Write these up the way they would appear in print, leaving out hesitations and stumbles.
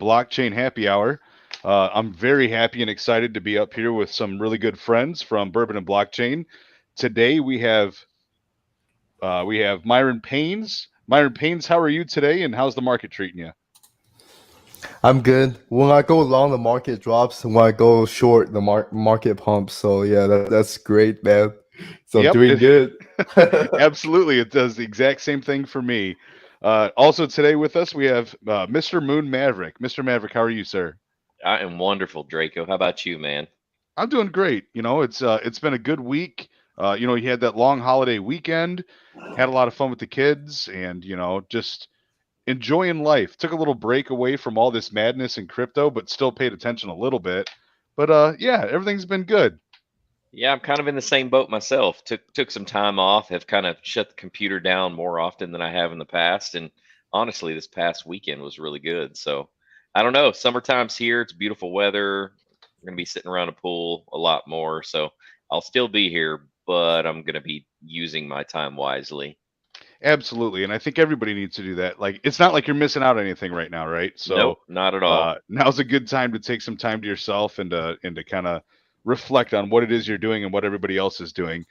Blockchain Happy Hour. I'm very happy and excited to be up here with some really good friends from Bourbon and Blockchain. Today we have Myron Paynes. Myron Paynes, how are you today, and how's the market treating you? I'm good. When I go long, the market drops. When I go short, the market pumps. So yeah, that's great, man. So I'm Yep, doing good. absolutely. It does the exact same thing for me. Also today with us we have Mr. Moon Maverick. Mr. Maverick, how are you, sir? I am wonderful, Draco. How about you, man? I'm doing great. It's been a good week. You had that long holiday weekend, had a lot of fun with the kids, and just enjoying life. Took a little break away from all this madness in crypto, but still paid attention a little bit. But yeah, everything's been good. Yeah, I'm kind of in the same boat myself. Took some time off, have kind of shut the computer down more often than I have in the past. And honestly, this past weekend was really good. So I don't know. Summertime's here. It's beautiful weather. We're gonna be sitting around a pool a lot more. So I'll still be here, but I'm gonna be using my time wisely. Absolutely, and I think everybody needs to do that. Like, it's not like you're missing out on anything right now, right? Nope, So not at all. now's a good time to take some time to yourself and to kind of reflect on what it is you're doing and what everybody else is doing.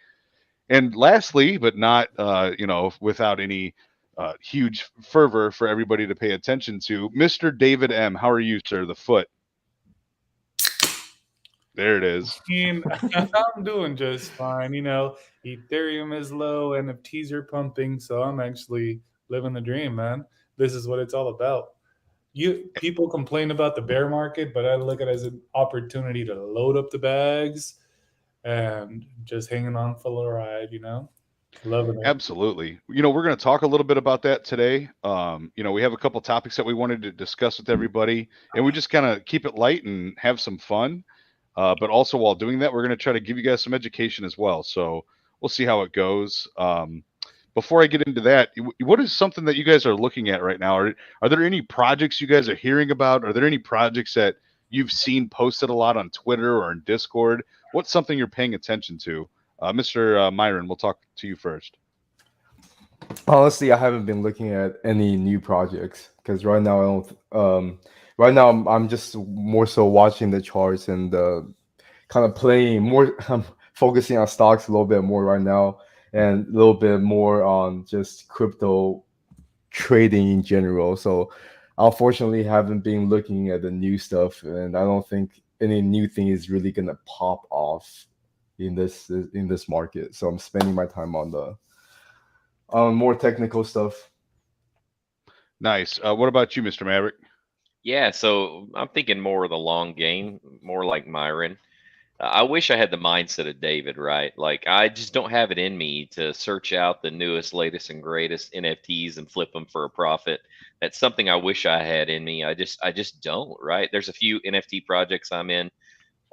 And lastly, but not without any huge fervor for everybody to pay attention to, Mr. David M. How are you, sir? The foot. There it is. mean, I'm doing just fine. Ethereum is low, NFTs are pumping, so I'm actually living the dream, man. This is what it's all about. People complain about the bear market, but I look at it as an opportunity to load up the bags and just hanging on for the ride. Loving it. Absolutely. We're going to talk a little bit about that today. We have a couple topics that we wanted to discuss with everybody, and we just kind of keep it light and have some fun. But also, while doing that, we're going to try to give you guys some education as well. So we'll see how it goes. Before I get into that, what is something that you guys are looking at right now? Are there any projects you guys are hearing about? Are there any projects that you've seen posted a lot on Twitter or in Discord? What's something you're paying attention to? Mr. Myron, we'll talk to you first. Honestly, I haven't been looking at any new projects because right now I don't. Right now I'm just more so watching the charts and kind of playing more. I'm focusing on stocks a little bit more right now, and a little bit more on just crypto trading in general. So, unfortunately, haven't been looking at the new stuff, and I don't think any new thing is really gonna pop off in this market. So I'm spending my time on the on more technical stuff. Nice. What about you, Mr. Maverick? Yeah, so I'm thinking more of the long game, more like Myron. I wish I had the mindset of David, right? Like I just don't have it in me to search out the newest, latest, and greatest NFTs and flip them for a profit. That's something I wish I had in me. I just don't, right? There's a few NFT projects I'm in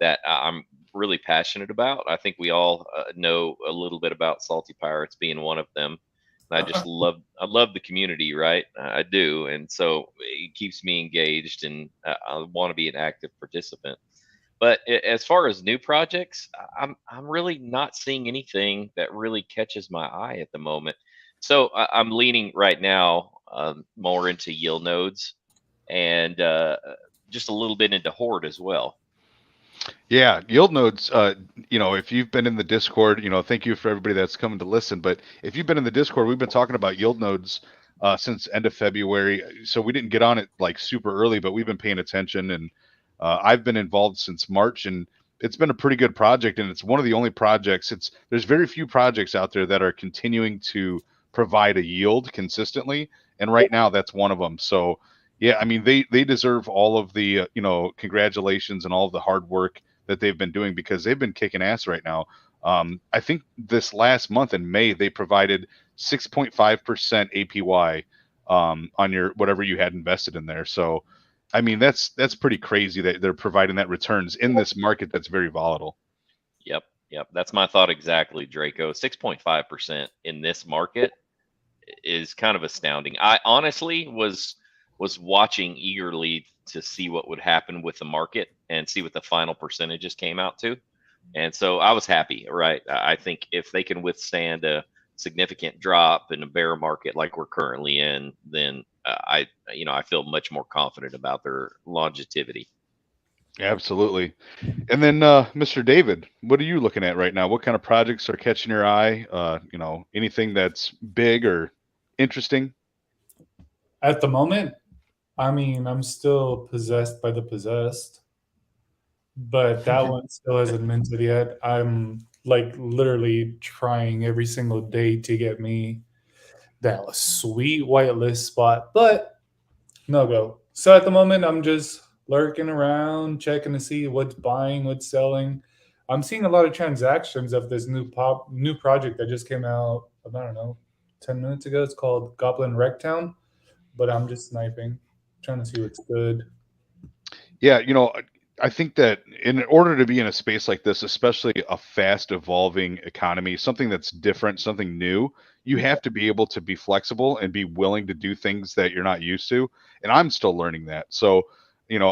that I'm really passionate about. I think we all know a little bit about Salty Pirates being one of them. And I love the community, right? I do, and so it keeps me engaged, and I want to be an active participant. But as far as new projects, I'm really not seeing anything that really catches my eye at the moment. So I'm leaning right now more into yield nodes and just a little bit into Horde as well. Yeah, yield nodes. If you've been in the Discord, thank you for everybody that's coming to listen. But if you've been in the Discord, we've been talking about yield nodes since end of February. So we didn't get on it like super early, but we've been paying attention, and I've been involved since March, and it's been a pretty good project. And it's one of the only projects. There's very few projects out there that are continuing to provide a yield consistently, and right now that's one of them. So yeah, I mean they deserve all of the congratulations and all of the hard work that they've been doing because they've been kicking ass right now. I think this last month in May they provided 6.5% APY on your whatever you had invested in there. So I mean that's pretty crazy that they're providing that returns in this market that's very volatile. Yep, yep. That's my thought exactly, Draco. 6.5% in this market is kind of astounding. I honestly was watching eagerly to see what would happen with the market and see what the final percentages came out to. And so I was happy, right? I think if they can withstand a significant drop in a bear market like we're currently in, then I feel much more confident about their longevity. Absolutely. And then, Mr. David, what are you looking at right now? What kind of projects are catching your eye? Anything that's big or interesting? At the moment, I mean, I'm still possessed by the possessed, but that one still hasn't minted yet. I'm like literally trying every single day to get me that sweet whitelist spot, but no go. So at the moment, I'm just lurking around, checking to see what's buying, what's selling. I'm seeing a lot of transactions of this new project that just came out. I don't know, 10 minutes ago. It's called Goblin Wrecktown, but I'm just sniping, trying to see what's good. Yeah, I think that in order to be in a space like this, especially a fast evolving economy, something that's different, something new, you have to be able to be flexible and be willing to do things that you're not used to. And I'm still learning that. So,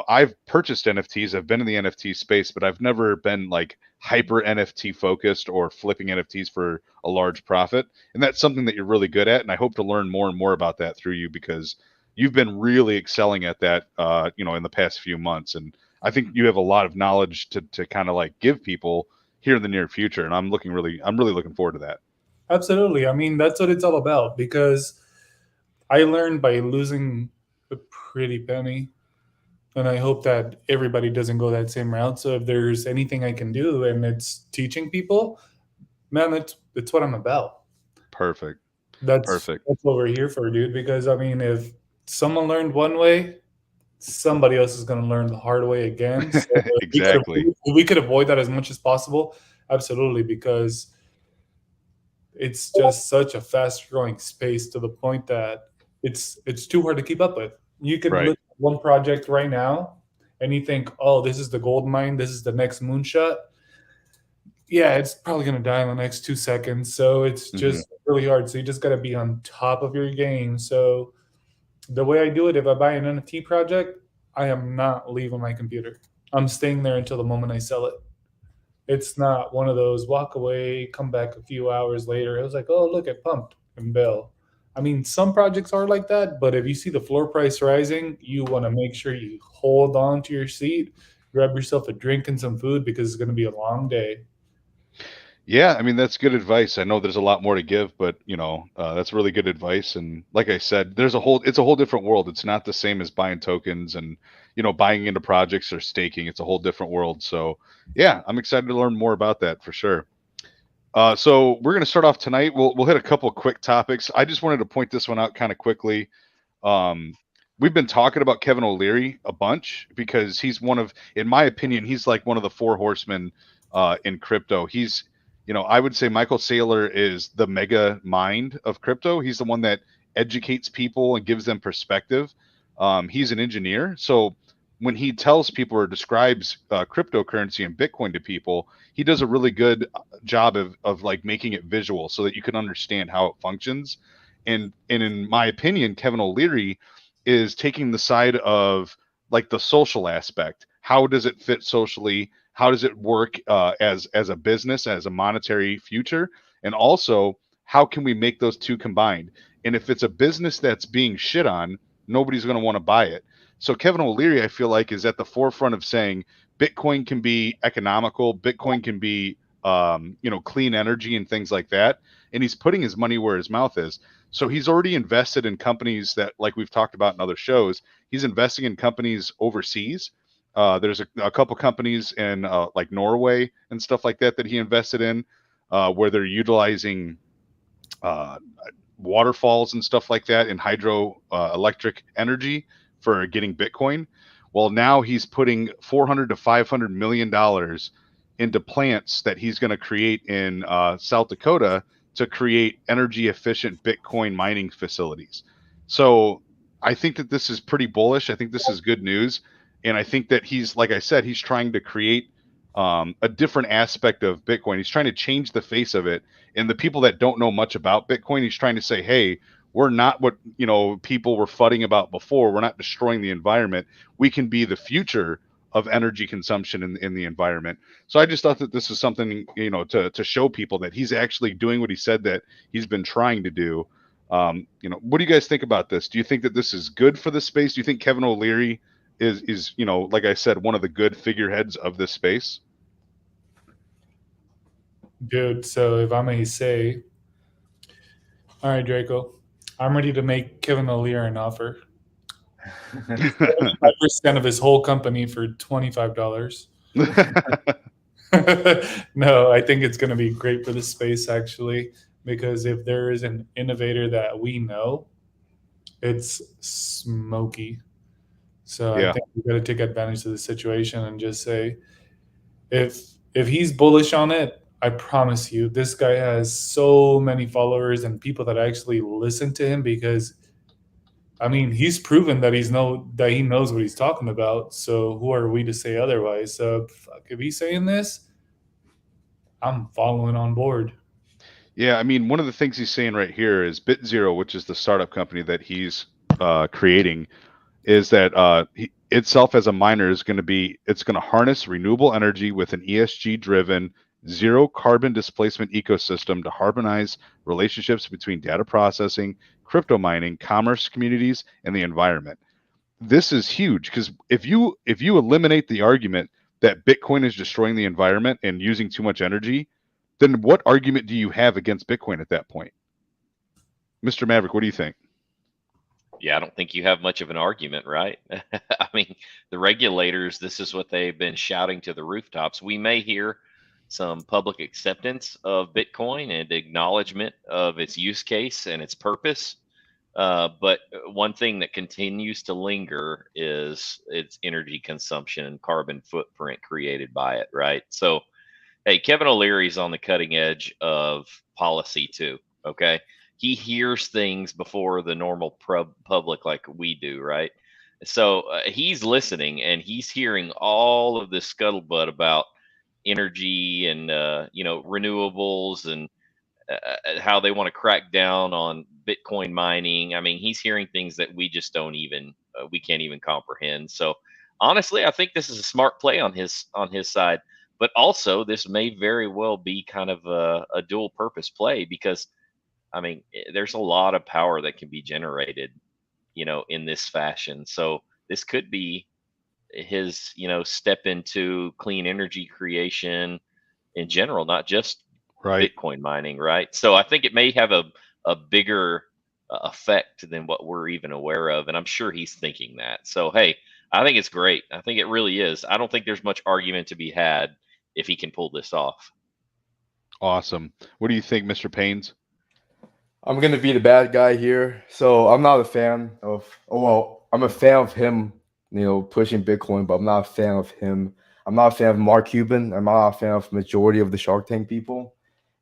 I've purchased NFTs, I've been in the NFT space, but I've never been like hyper NFT focused or flipping NFTs for a large profit. And that's something that you're really good at. And I hope to learn more and more about that through you because you've been really excelling at that, in the past few months. And I think you have a lot of knowledge to kind of like give people here in the near future. And I'm really looking forward to that. Absolutely. I mean, that's what it's all about because I learned by losing a pretty penny. And I hope that everybody doesn't go that same route. So if there's anything I can do and it's teaching people, man, that's what I'm about. Perfect. That's Perfect. that's what we're here for, dude. Because I mean, if someone learned one way, somebody else is going to learn the hard way again. So Exactly. we could avoid that as much as possible. Absolutely, because it's just such a fast growing space to the point that it's too hard to keep up with. You could Right. look at one project right now and you think, oh, this is the gold mine, this is the next moonshot. Yeah, it's probably going to die in the next 2 seconds. So it's Hmm. just really hard. So you just got to be on top of your game. So the way I do it, if I buy an NFT project, I am not leaving my computer. I'm staying there until the moment I sell it. It's not one of those walk away, come back a few hours later. It was like, oh, look, it pumped and Bill. I mean, some projects are like that, but if you see the floor price rising, you want to make sure you hold on to your seat, grab yourself a drink and some food because it's going to be a long day. Yeah, I mean that's good advice. I know there's a lot more to give, but that's really good advice. And like I said, it's a whole different world. It's not the same as buying tokens and buying into projects or staking. It's a whole different world. So yeah, I'm excited to learn more about that for sure. So we're gonna start off tonight. We'll hit a couple of quick topics. I just wanted to point this one out kind of quickly. Um, we've been talking about Kevin O'Leary a bunch because in my opinion, he's like one of the four horsemen in crypto. I would say Michael Saylor is the mega mind of crypto. He's the one that educates people and gives them perspective. He's an engineer, so when he tells people or describes cryptocurrency and Bitcoin to people, he does a really good job of like making it visual so that you can understand how it functions. And in my opinion, Kevin O'Leary is taking the side of like the social aspect. How does it fit socially? How does it work as a business, as a monetary future? And also, how can we make those two combined? And if it's a business that's being shit on, nobody's going to want to buy it. So Kevin O'Leary, I feel like, is at the forefront of saying Bitcoin can be economical, Bitcoin can be clean energy and things like that. And he's putting his money where his mouth is. So he's already invested in companies that, like we've talked about in other shows, he's investing in companies overseas. There's a couple companies in like Norway and stuff like that he invested in, where they're utilizing uh, waterfalls and stuff like that in hydro electric energy for getting Bitcoin. Well, now he's putting 400 to 500 million dollars into plants that he's going to create in South Dakota to create energy efficient Bitcoin mining facilities. So I think that this is pretty bullish. I think this is good news. And I think that like I said, he's trying to create a different aspect of Bitcoin. He's trying to change the face of it. And the people that don't know much about Bitcoin, he's trying to say, hey, we're not what people were fudding about before. We're not destroying the environment. We can be the future of energy consumption in the environment. So I just thought that this is something to show people that he's actually doing what he said that he's been trying to do. What do you guys think about this? Do you think that this is good for the space? Do you think Kevin O'Leary is like I said, one of the good figureheads of this space? Dude, so if I may say, all right, Draco, I'm ready to make Kevin O'Leary an offer. 5% of his whole company for $25. No, I think it's going to be great for the space, actually, because if there is an innovator that we know, it's Smokey. So I Yeah. think we got to take advantage of the situation and just say, if he's bullish on it, I promise you, this guy has so many followers and people that actually listen to him because, I mean, he's proven that that he knows what he's talking about. So who are we to say otherwise? So if he's saying this, I'm following on board. Yeah, I mean, one of the things he's saying right here is BitZero, which is the startup company that he's creating, is that itself as a miner is going to harness renewable energy with an ESG driven zero carbon displacement ecosystem to harmonize relationships between data processing, crypto mining, commerce communities, and the environment. This is huge because if you eliminate the argument that Bitcoin is destroying the environment and using too much energy, then what argument do you have against Bitcoin at that point? Mr. Maverick, what do you think? Yeah, I don't think you have much of an argument, right? I mean, the regulators, this is what they've been shouting to the rooftops. We may hear some public acceptance of Bitcoin and acknowledgement of its use case and its purpose. But one thing that continues to linger is its energy consumption and carbon footprint created by it, right? So, hey, Kevin O'Leary's on the cutting edge of policy too. Okay, he hears things before the normal public like we do, right? So he's listening and he's hearing all of this scuttlebutt about energy and renewables and how they want to crack down on Bitcoin mining. I mean, he's hearing things that we just don't even we can't even comprehend. So honestly, I think this is a smart play on his side. But also, this may very well be kind of a dual purpose play because I mean, there's a lot of power that can be generated, in this fashion. So this could be his, step into clean energy creation in general, not just Right. Bitcoin mining, right? So I think it may have a bigger effect than what we're even aware of, and I'm sure he's thinking that. So hey, I think it's great. I think it really is. I don't think there's much argument to be had if he can pull this off. Awesome. What do you think, Mr. Paynes? I'm gonna be the bad guy here. So I'm not a fan of. Oh well, I'm a fan of him, pushing Bitcoin, but I'm not a fan of him. I'm not a fan of Mark Cuban. I'm not a fan of majority of the Shark Tank people.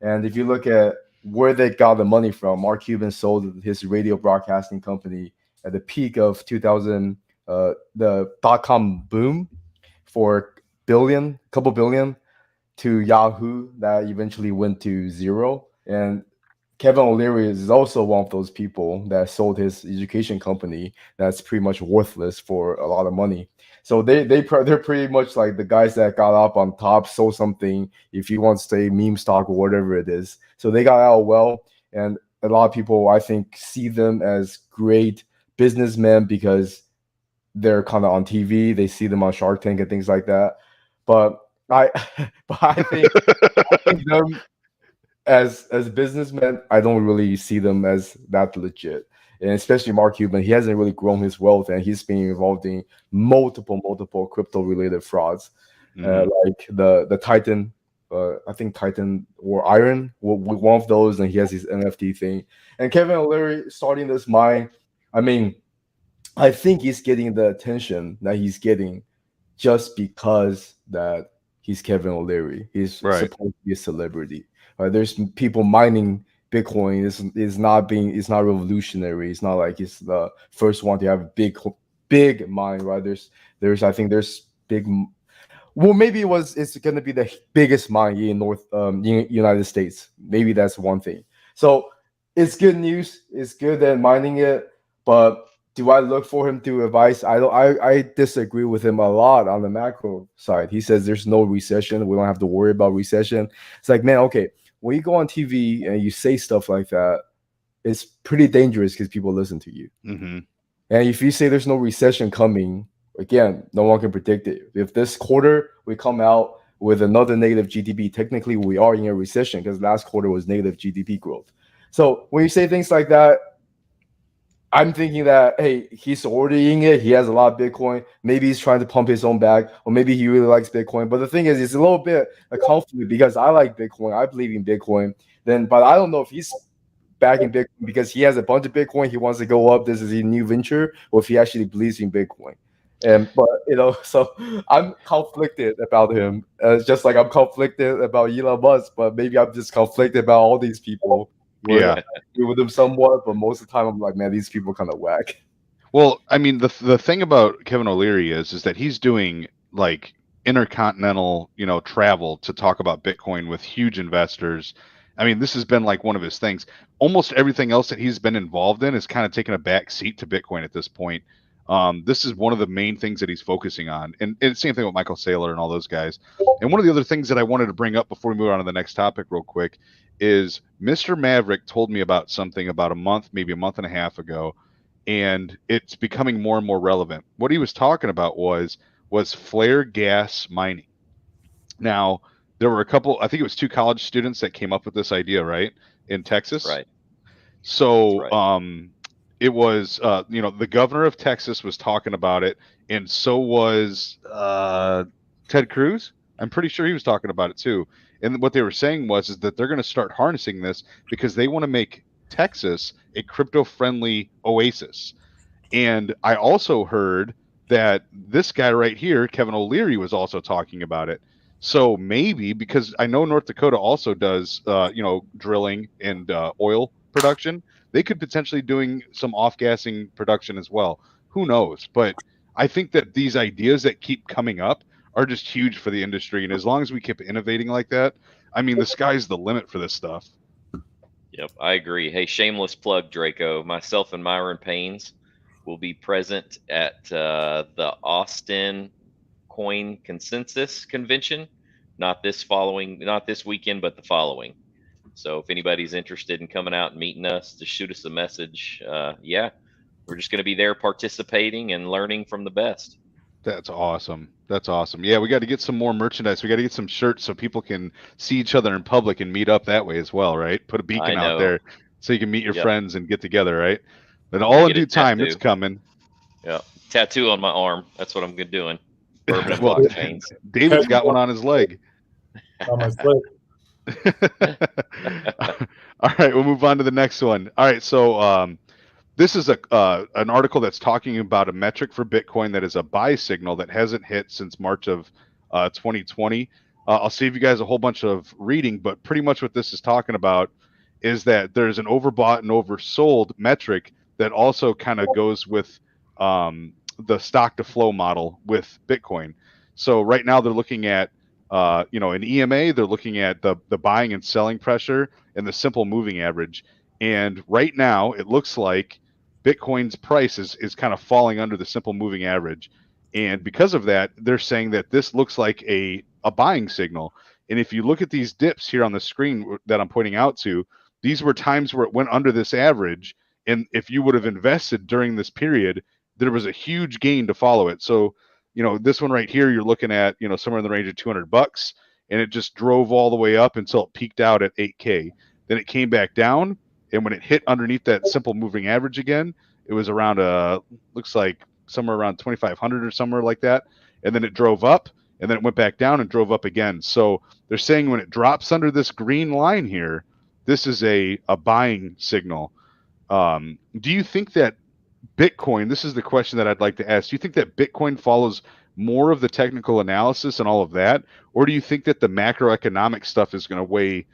And if you look at where they got the money from, Mark Cuban sold his radio broadcasting company at the peak of 2000, the .com boom, for couple billion, to Yahoo that eventually went to zero. And Kevin O'Leary is also one of those people that sold his education company that's pretty much worthless for a lot of money. So they're pretty much like the guys that got up on top, sold something, if you want to say meme stock or whatever it is. So they got out well, and a lot of people, I think, see them as great businessmen because they're kind of on TV. They see them on Shark Tank and things like that. But I think them as businessmen, I don't really see them as that legit. And especially Mark Cuban, he hasn't really grown his wealth, and he's been involved in multiple crypto related frauds, like the Titan. I think Titan or Iron, one of those, and he has his NFT thing. And Kevin O'Leary starting this mine, I mean, I think he's getting the attention that he's getting just because that he's Kevin O'Leary. He's Right. supposed to be a celebrity. There's people mining Bitcoin. It's not revolutionary. It's not like it's the first one to have a big mine, right? I think there's big. Well, maybe it's going to be the biggest mine in United States. Maybe that's one thing. So it's good news. It's good that mining it, but do I look for him to advise? I disagree with him a lot on the macro side. He says there's no recession. We don't have to worry about recession. It's like, man, okay, when you go on TV and you say stuff like that, it's pretty dangerous because people listen to you. Mm-hmm. And if you say there's no recession coming, again, no one can predict it. If this quarter we come out with another negative GDP, technically we are in a recession because last quarter was negative GDP growth. So when you say things like that, I'm thinking that, hey, he's already in it. He has a lot of Bitcoin. Maybe he's trying to pump his own bag, or maybe he really likes Bitcoin. But the thing is, it's a little bit a conflict because I like Bitcoin. I believe in Bitcoin. But I don't know if he's backing Bitcoin because he has a bunch of Bitcoin. He wants to go up. This is a new venture, or if he actually believes in Bitcoin. But so I'm conflicted about him. Just like I'm conflicted about Elon Musk, but maybe I'm just conflicted about all these people. Yeah. I agree with them somewhat, but most of the time I'm like, man, these people kind of whack. Well, I mean, the thing about Kevin O'Leary is that he's doing like intercontinental, travel to talk about Bitcoin with huge investors. I mean, this has been like one of his things. Almost everything else that he's been involved in is kind of taking a back seat to Bitcoin at this point. This is one of the main things that he's focusing on, and same thing with Michael Saylor and all those guys. And one of the other things that I wanted to bring up before we move on to the next topic, real quick, is Mr. Maverick told me about something about a month, maybe a month and a half ago, and it's becoming more and more relevant. What he was talking about was flare gas mining. Now, there were a couple, I think it was two college students that came up with this idea, right, in Texas. Right. So, Right. it was, the governor of Texas was talking about it, and so was Ted Cruz. I'm pretty sure he was talking about it too. And what they were saying is that they're going to start harnessing this because they want to make Texas a crypto-friendly oasis. And I also heard that this guy right here, Kevin O'Leary, was also talking about it. So maybe, because I know North Dakota also does, drilling and oil production, they could potentially doing some off-gassing production as well. Who knows? But I think that these ideas that keep coming up are just huge for the industry. And as long as we keep innovating like that, I mean, the sky's the limit for this stuff. Yep, I agree. Hey, shameless plug, Draco. Myself and Myron Paynes will be present at the Austin Coin Consensus Convention. Not this weekend, but the following. So if anybody's interested in coming out and meeting us, just shoot us a message. Yeah, we're just going to be there participating and learning from the best. That's awesome. That's awesome. Yeah, we got to get some more merchandise. We got to get some shirts so people can see each other in public and meet up that way as well, right? Put a beacon I out know. there so you can meet your Yep. friends and get together, right? But I'm all gonna in get a due time, it's tattoo. coming. Yeah, tattoo on my arm. That's what I'm doing. Bourbon and Well, blockchains. David's got one on his leg. On my foot. All right, we'll move on to the next one. All right, so this is an article that's talking about a metric for Bitcoin that is a buy signal that hasn't hit since March of 2020. I'll save you guys a whole bunch of reading, but pretty much what this is talking about is that there's an overbought and oversold metric that also kind of goes with the stock to flow model with Bitcoin. So right now they're looking at an EMA, they're looking at the buying and selling pressure and the simple moving average. And right now it looks like Bitcoin's price is kind of falling under the simple moving average. And because of that, they're saying that this looks like a buying signal. And if you look at these dips here on the screen that I'm pointing out to, these were times where it went under this average. And if you would have invested during this period, there was a huge gain to follow it. So, this one right here, you're looking at, somewhere in the range of $200, and it just drove all the way up until it peaked out at 8K. Then it came back down, and when it hit underneath that simple moving average again, it was around looks like somewhere around 2,500 or somewhere like that. And then it drove up, and then it went back down and drove up again. So they're saying when it drops under this green line here, this is a buying signal. Do you think that Bitcoin, this is the question that I'd like to ask. Do you think that Bitcoin follows more of the technical analysis and all of that? Or do you think that the macroeconomic stuff is going to weigh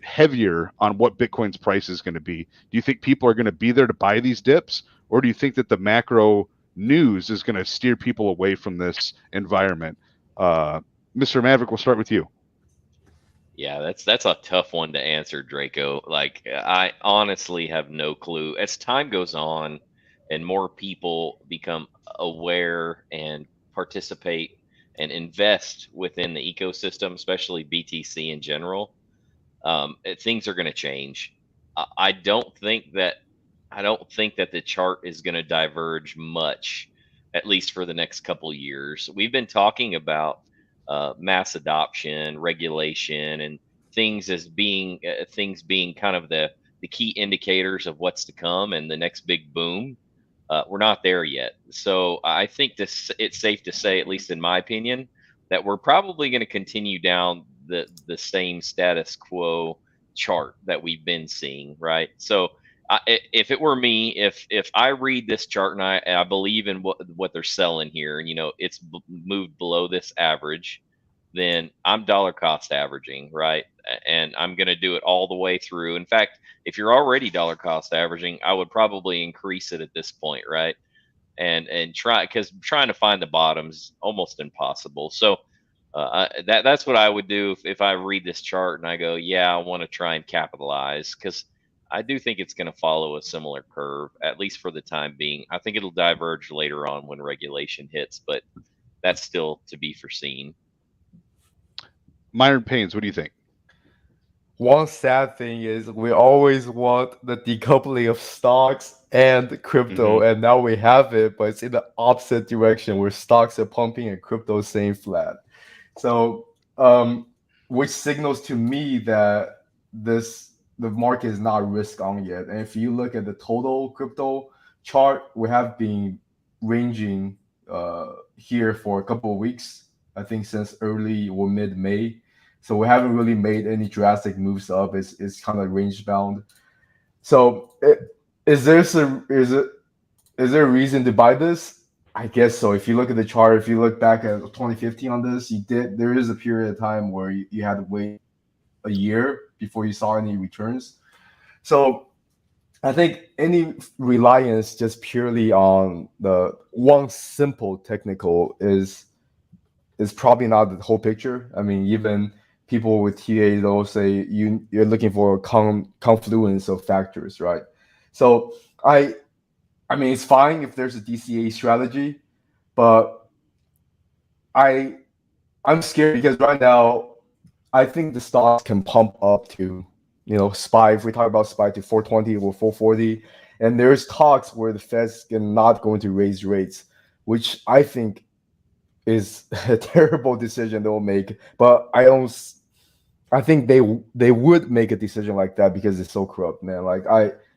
heavier on what Bitcoin's price is going to be? Do you think people are going to be there to buy these dips? Or do you think that the macro news is going to steer people away from this environment? Mr. Maverick, we'll start with you. Yeah, that's a tough one to answer, Draco. Like, I honestly have no clue. As time goes on and more people become aware and participate and invest within the ecosystem, especially BTC in general, things are going to change. I don't think that the chart is going to diverge much, at least for the next couple of years. We've been talking about mass adoption, regulation, and things being kind of the key indicators of what's to come and the next big boom. We're not there yet, so I think it's safe to say, at least in my opinion, that we're probably going to continue down the same status quo chart that we've been seeing, right? So if it were me, if I read this chart and I believe in what they're selling here, and it's moved below this average, then I'm dollar cost averaging, right? And I'm going to do it all the way through. In fact, if you're already dollar cost averaging, I would probably increase it at this point, right? And because trying to find the bottoms almost impossible. So that's what I would do if I read this chart and I go, yeah, I want to try and capitalize, because I do think it's going to follow a similar curve, at least for the time being. I think it'll diverge later on when regulation hits, but that's still to be foreseen. Myron Paynes, what do you think? One sad thing is we always want the decoupling of stocks and crypto, and now we have it, but it's in the opposite direction where stocks are pumping and crypto is staying flat. So, which signals to me that the market is not risk on yet. And if you look at the total crypto chart, we have been ranging here for a couple of weeks, I think since early or mid-May. So we haven't really made any drastic moves up. It's kind of range bound. So is there a reason to buy this? I guess so. If you look at the chart, if you look back at 2015 on this, there is a period of time where you had to wait a year before you saw any returns. So I think any reliance just purely on the one simple technical is probably not the whole picture. I mean, even people with TA, they'll say you're looking for a confluence of factors, right? So I mean, it's fine if there's a DCA strategy, but I'm scared because right now I think the stocks can pump up to, SPY. If we talk about SPY to 420 or 440, and there's talks where the Fed's not going to raise rates, which I think is a terrible decision they'll make. But I think they would make a decision like that because it's so corrupt, man. Like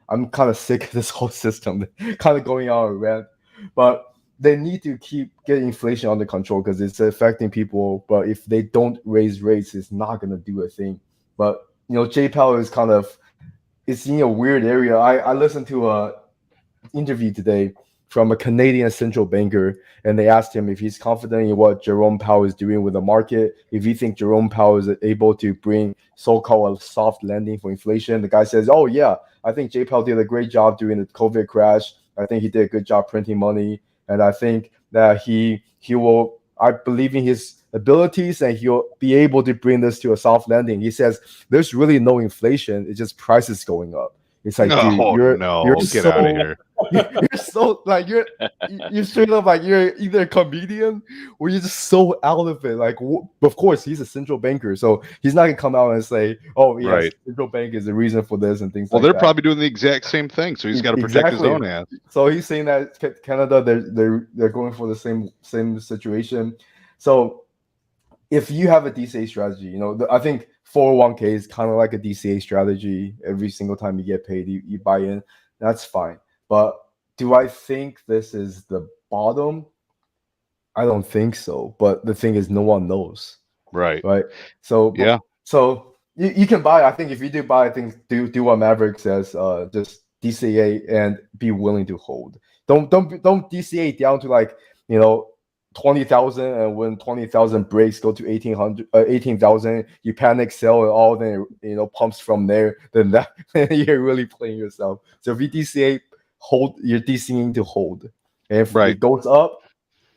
I'm kind of sick of this whole system, kind of going on a rant. But they need to keep getting inflation under control because it's affecting people. But if they don't raise rates, it's not going to do a thing. But J Powell is it's in a weird area. I listened to a interview today from a Canadian central banker, and they asked him if he's confident in what Jerome Powell is doing with the market, if he thinks Jerome Powell is able to bring so-called a soft landing for inflation. The guy says, oh yeah, I think J Powell did a great job during the COVID crash. I think he did a good job printing money, and I think that he will, I believe in his abilities, and he'll be able to bring this to a soft landing. He says there's really no inflation, it's just prices going up. It's like, dude, you're get out of here. You're so like you're straight up like you're either a comedian or you're just so out of it. Like, of course, he's a central banker, so he's not gonna come out and say, "Oh, yes, right, central bank is the reason for this" and things. Well, like they're that. probably doing the exact same thing, so he's got to protect his own ass. So he's saying that Canada, they're going for the same situation. So if you have a DCA strategy, I think 401k is kind of like a DCA strategy. Every single time you get paid, you buy in. That's fine. But do I think this is the bottom? I don't think so. But the thing is, no one knows. Right. So yeah. So you can buy. I think if you do buy, I think do what Maverick says. Just DCA and be willing to hold. Don't DCA down to 20,000, and when 20,000 breaks, go to 18,000. You panic, sell it all, then pumps from there. Then that you're really playing yourself. So if you DCA, hold, you're DCing to hold. And if it goes up,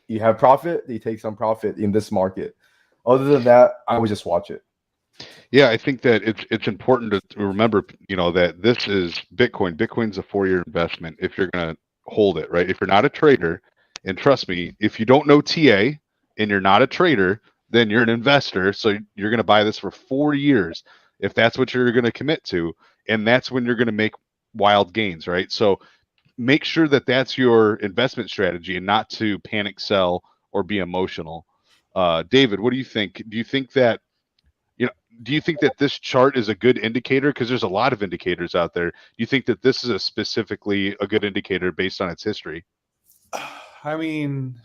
you have profit. You take some profit in this market. Other than that, I would just watch it. Yeah, I think that it's important to remember, that this is Bitcoin. Bitcoin's a 4-year investment if you're going to hold it, right? If you're not a trader. And trust me, if you don't know TA and you're not a trader, then you're an investor. So you're going to buy this for 4 years if that's what you're going to commit to. and that's when you're going to make wild gains, right? So make sure that that's your investment strategy and not to panic sell or be emotional. David, what do you think? Do you think that do you think that this chart is a good indicator? Because there's a lot of indicators out there. Do you think that this is specifically a good indicator based on its history? I mean,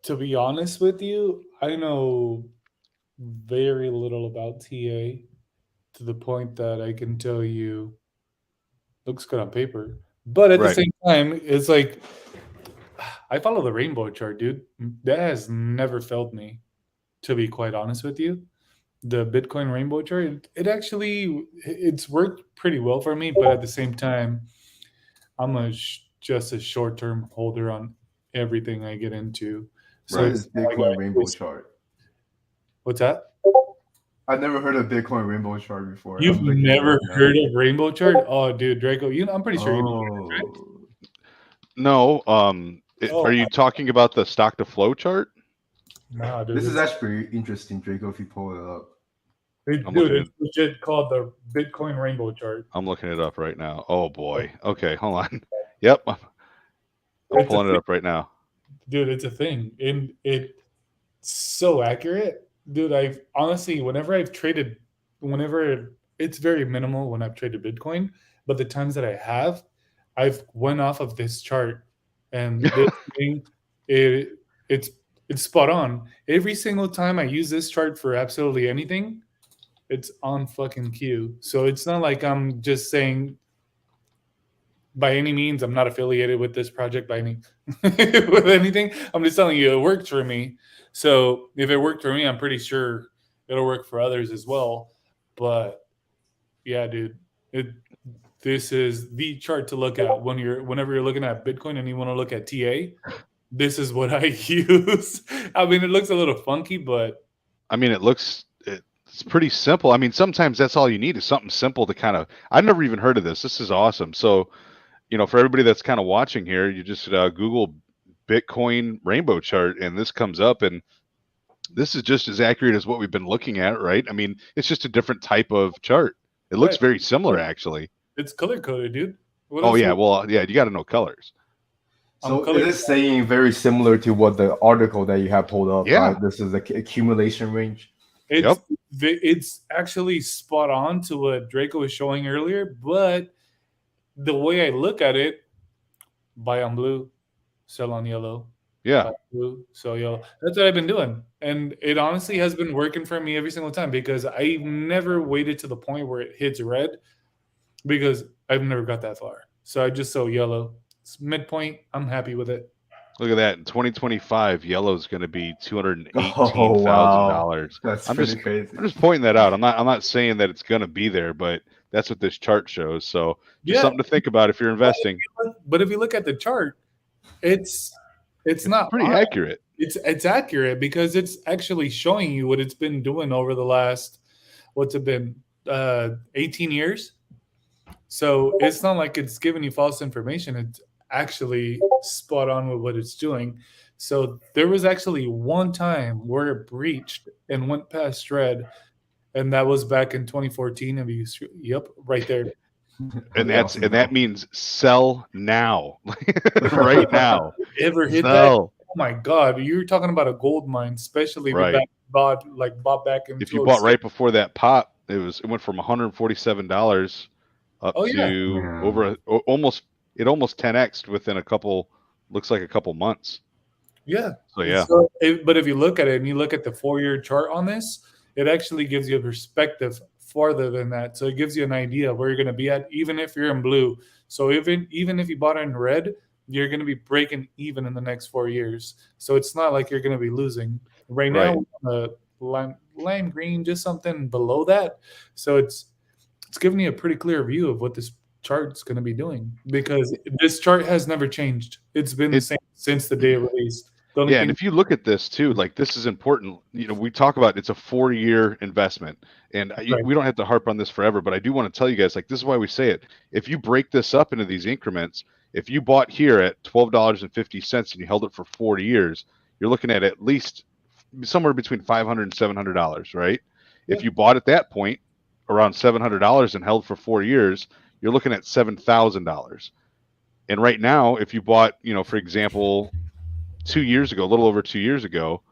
to be honest with you, I know very little about TA to the point that I can tell you looks good on paper. But at the Right. same time, it's like I follow the rainbow chart, dude. That has never failed me, to be quite honest with you. The Bitcoin rainbow chart, it actually it's worked pretty well for me, but at the same time, I'm just a short-term holder on everything I get into. So What Right. is it's like Bitcoin rainbow chart? what's that? I've never heard of Bitcoin rainbow chart before. You've I'm looking it never up now. heard of rainbow chart? Oh, dude, Draco, I'm pretty sure you know. Oh, No. Oh, Are you talking about the stock to flow chart? nah, dude. this is It's, actually pretty interesting, Draco. If you pull it up, I'm dude, looking it's legit called the Bitcoin rainbow chart. I'm looking it up right now. Oh boy. Okay, hold on. Yep, I'm It's a pulling it thing, up right now. dude. It's a thing, and it's so accurate, dude. I've honestly, whenever it's very minimal when I've traded Bitcoin, but the times that I have, I've went off of this chart, and this thing, it it's it's spot on. Every single time I use this chart for absolutely anything, it's on fucking cue. So it's not like I'm just saying by any means I'm not affiliated with this project by any with anything. I'm just telling you it worked for me. So if it worked for me, I'm pretty sure it'll work for others as well. But yeah, dude, this is the chart to look at whenever you're looking at Bitcoin and you want to look at TA. This is what I use. I mean, it looks a little funky, but I mean, it's pretty simple. I mean, sometimes that's all you need is something simple to kind of. I've never even heard of this. This is awesome. So, for everybody that's kind of watching here, you just Google Bitcoin rainbow chart, and this comes up, and this is just as accurate as what we've been looking at, right? I mean, it's just a different type of chart. It looks right, very similar, actually. it's color coded, dude. What Oh else? yeah, well, yeah, you got to know colors. I'm so color. it is saying very similar to what the article that you have pulled up. Yeah. Right? This is the accumulation range. It's Yep. it's actually spot on to what Draco was showing earlier, but the way I look at it, buy on blue, sell on yellow. Yeah. Buy blue, sell yellow. That's what I've been doing. And it honestly has been working for me every single time because I've never waited to the point where it hits red because I've never got that far. So I just sell yellow. It's midpoint. I'm happy with it. Look at that. In 2025, yellow is going to be Oh wow, $218,000. that's I'm pretty just crazy. I'm just pointing that out. I'm not saying that it's going to be there, but that's what this chart shows. So just Yeah. something to think about if you're investing. But if you look at the chart, it's It's not pretty on. accurate. It's accurate because it's actually showing you what it's been doing over the last what's it been 18 years. So it's not like it's giving you false information. It's actually spot on with what it's doing. So there was actually one time where it breached and went past red, and that was back in 2014. And yep, right there. And Awesome. that means sell now. Right now. Ever hit that? Sell. Oh my God, you're talking about a gold mine, especially if Right. it bought back in. If you bought right before that pop, it went from $147 up Oh, yeah. to Yeah. over almost 10x'd within a couple months. Yeah. So yeah. But if you look at it and you look at the 4-year chart on this, it actually gives you a perspective farther than that. So it gives you an idea of where you're going to be at, even if you're in blue. So even if you bought it in red, you're going to be breaking even in the next 4 years. So it's not like you're going to be losing. Right now, the lime green, just something below that. So it's giving you a pretty clear view of what this chart's going to be doing because this chart has never changed. It's been the same since the day it released. Yeah, and if you look at this too, like this is important. We talk about it's a 4-year investment, and we don't have to harp on this forever, but I do want to tell you guys, like this is why we say it. If you break this up into these increments, if you bought here at $12.50 and you held it for 4 years, you're looking at least somewhere between $500 and $700, right? Yeah. If you bought at that point, around $700 and held for 4 years, you're looking at $7,000. And right now, if you bought, for example, 2 years ago, a little over 2 years ago,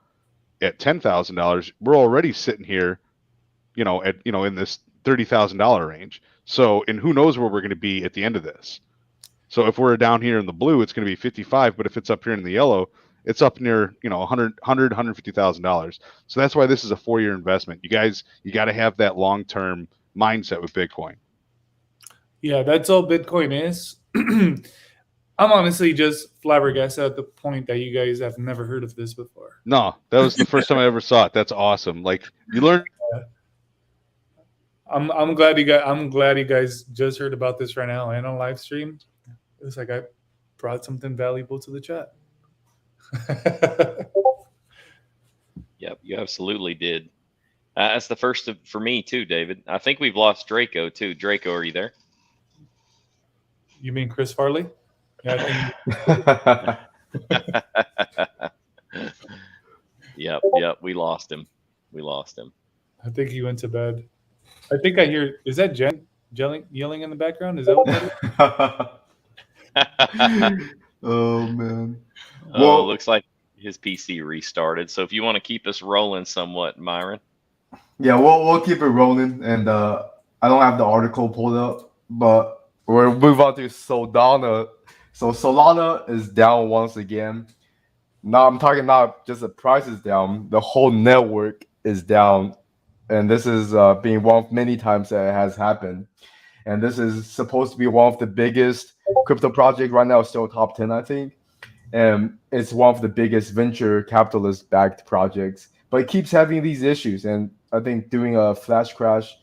at $10,000, we're already sitting here, in this $30,000 range. So, and who knows where we're going to be at the end of this. So if we're down here in the blue, it's going to be 55, but if it's up here in the yellow, it's up near, $150,000. So that's why this is a 4-year investment. You guys, you got to have that long-term mindset with Bitcoin. Yeah, that's all Bitcoin is. I'm honestly just flabbergasted at the point that you guys have never heard of this before. No, that was the first time I ever saw it. That's awesome. Like, you learn. I'm glad you guys just heard about this right now and on live stream. It was like I brought something valuable to the chat. Yep, you absolutely did. That's the first for me too, David. I think we've lost Draco too. Draco, are you there? You mean Chris Farley? Yeah, I think. Yep, we lost him. I think he went to bed. I think I hear. Is that Jen yelling in the background? Is that what that is? Oh man. Well, looks like his PC restarted. So if you want to keep us rolling somewhat, Myron. Yeah, we'll keep it rolling, and I don't have the article pulled up, but we'll move on to Solana. So Solana is down once again. Now I'm talking not just the price is down, the whole network is down, and this is being one of many times that it has happened. And this is supposed to be one of the biggest crypto project right now, still top 10, I think. And it's one of the biggest venture capitalist backed projects, but it keeps having these issues. And I think doing a flash crash,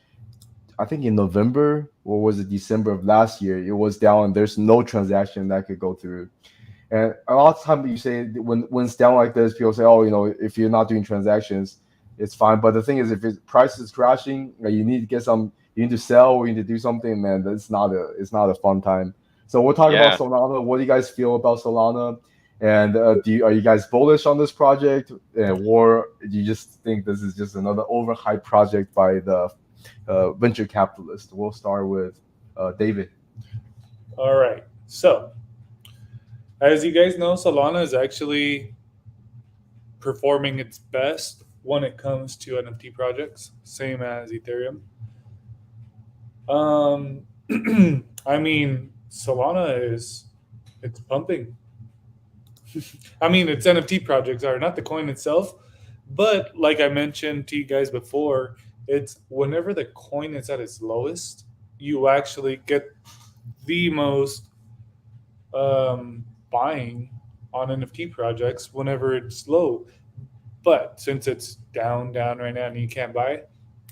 I think in November, or was it December of last year, it was down and there's no transaction that could go through. And a lot of times you say when it's down like this, people say, oh, if you're not doing transactions, it's fine. But the thing is, if price is crashing, you need to get some, you need to sell or you need to do something, man, it's not a fun time. So we'll talk about Solana. What do you guys feel about Solana? And are you guys bullish on this project, or do you just think this is just another overhyped project by the venture capitalist? We'll start with David. All right. So, as you guys know, Solana is actually performing its best when it comes to NFT projects, same as Ethereum. I mean, Solana it's pumping. I mean, its NFT projects are not the coin itself, but like I mentioned to you guys before, it's whenever the coin is at its lowest, you actually get the most buying on NFT projects whenever it's low. But since it's down right now and you can't buy,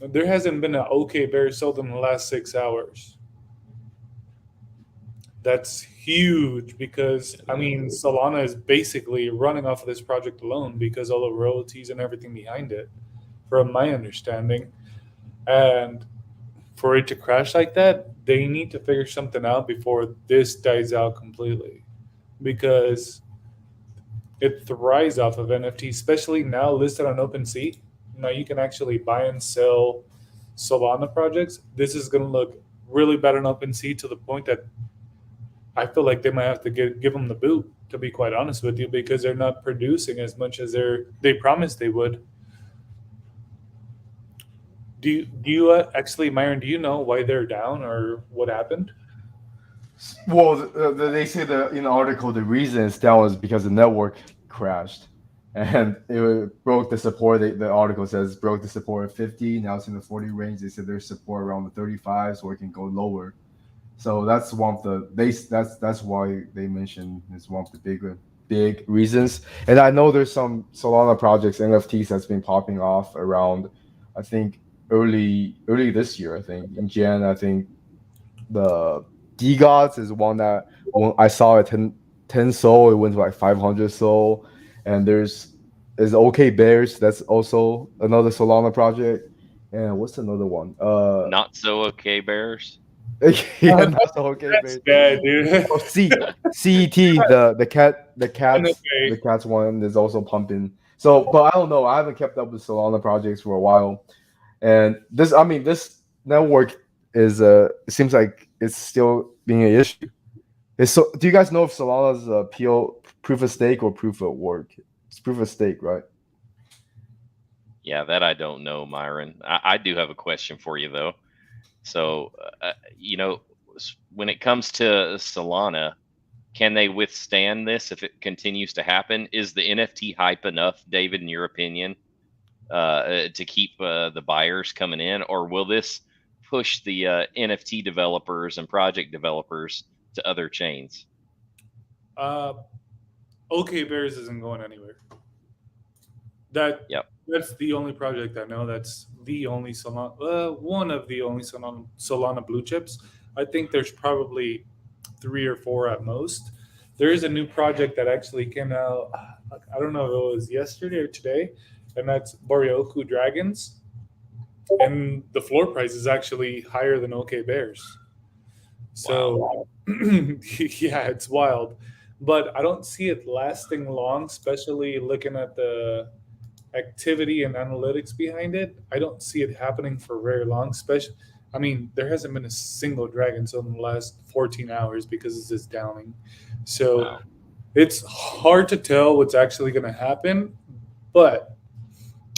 there hasn't been an okay bear sold in the last 6 hours. That's huge because, I mean, Solana is basically running off of this project alone because all the royalties and everything behind it, from my understanding. And for it to crash like that, they need to figure something out before this dies out completely, because it thrives off of NFT, especially now listed on OpenSea. Now you can actually buy and sell Solana projects. This is going to look really bad on OpenSea to the point that I feel like they might have to give them the boot, to be quite honest with you, because they're not producing as much as they promised they would. Do you actually, Myron, do you know why they're down or what happened? Well, they say in the article the reason it's down is because the network crashed and it broke the support. The article says broke the support at 50. Now it's in the 40 range. They said there's support around the 35, so it can go lower. So that's one of the that's why they mentioned it's one of the big reasons. And I know there's some Solana projects, NFTs that's been popping off around, I think early this year. I think in Jan, I think the D-Gods is one that when I saw it 10 SOL, it went to like 500 SOL. And there's OK Bears, that's also another Solana project. And what's another one? Not so OK Bears. Yeah, not so OK That's Bears. bad, dude. Oh, CET, the cats one is also pumping. So, but I don't know. I haven't kept up with Solana projects for a while. And this network is it seems like it's still being an issue. So do you guys know if Solana's proof of stake or proof of work? It's proof of stake, right? Yeah, that I don't know, Myron. I do have a question for you though. So, when it comes to Solana, can they withstand this if it continues to happen? Is the NFT hype enough, David, in your opinion, to keep the buyers coming in, or will this push the NFT developers and project developers to other chains? OK Bears isn't going anywhere. Yep. That's the only project I know. That's the only Solana, one of the only Solana blue chips. I think there's probably 3 or 4 at most. There is a new project that actually came out. I don't know if it was yesterday or today, and that's Boryoku Dragons. And the floor price is actually higher than OK Bears. So, yeah, it's wild. But I don't see it lasting long, especially looking at the activity and analytics behind it. I don't see it happening for very long. I mean, there hasn't been a single dragon sold in the last 14 hours because it's just downing. So Wow. it's hard to tell what's actually going to happen. But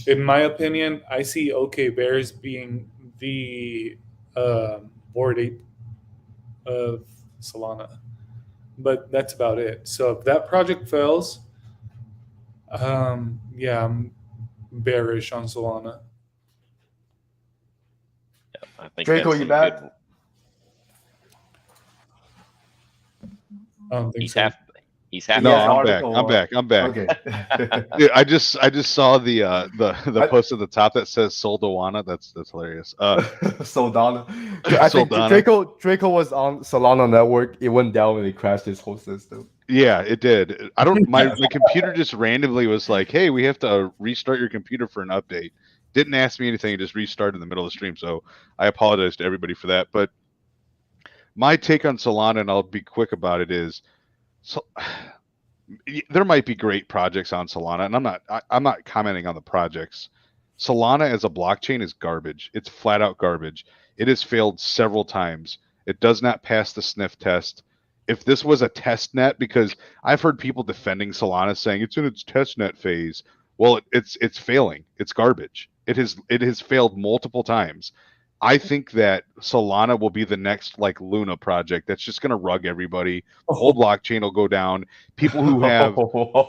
in my opinion, I see OK Bears being the Bored Ape of Solana. But that's about it. So if that project fails, yeah, I'm bearish on Solana. I think Draco, that's you some back? good. I don't think He's so. half. He's happy. No, Yeah, I'm back. article. I'm back. I'm back. Okay. Dude, I just saw the post at the top that says Solana. That's hilarious. Soldana. I think Soldana. Draco was on Solana network. It went down and it crashed his whole system. Yeah, it did. I don't. My computer just randomly was like, "Hey, we have to restart your computer for an update." Didn't ask me anything. It just restarted in the middle of the stream. So I apologize to everybody for that. But my take on Solana, and I'll be quick about it, is so there might be great projects on Solana, and I'm not commenting on the projects. Solana as a blockchain is garbage. It's flat out garbage. It has failed several times. It does not pass the sniff test. If this was a test net, because I've heard people defending Solana saying it's in its test net phase. Well, it's failing. It's garbage. It has failed multiple times. I think that Solana will be the next like Luna project that's just going to rug everybody. The whole blockchain will go down. People who have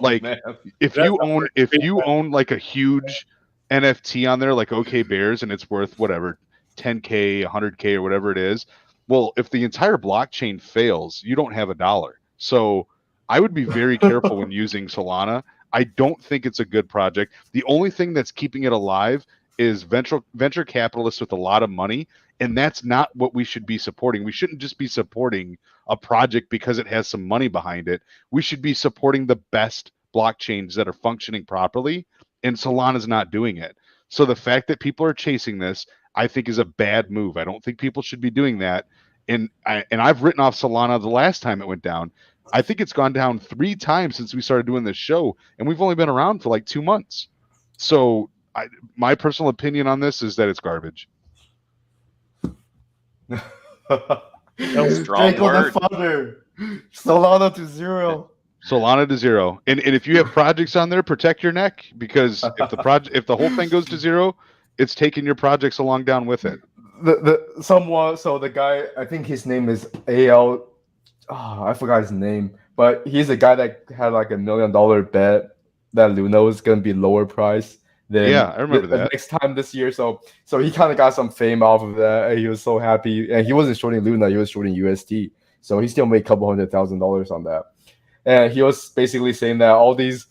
like man. if you own like a huge NFT on there like OK Bears and it's worth whatever 10K, 100K or whatever it is, well, if the entire blockchain fails, you don't have a dollar. So I would be very careful when using Solana. I don't think it's a good project. The only thing that's keeping it alive is venture capitalists with a lot of money, and that's not what we should be supporting. We shouldn't just be supporting a project because it has some money behind it. We should be supporting the best blockchains that are functioning properly, and Solana's not doing it. So the fact that people are chasing this, I think, is a bad move. I don't think people should be doing that. And I've written off Solana the last time it went down. I think it's gone down 3 times since we started doing this show, and we've only been around for like 2 months. So my personal opinion on this is that it's garbage. Strong Draco word. the father. Solana to 0. Solana to 0. And if you have projects on there, protect your neck, because if the whole thing goes to 0, it's taking your projects along down with it. The guy, I think his name is AL. Oh, I forgot his name, but he's a guy that had like $1 million bet that Luna was gonna be lower price. Yeah, I remember the that. next time this year. So he kind of got some fame off of that. And he was so happy, and he wasn't shorting Luna; he was shorting UST. So he still made a couple $100,000 on that. And he was basically saying that all these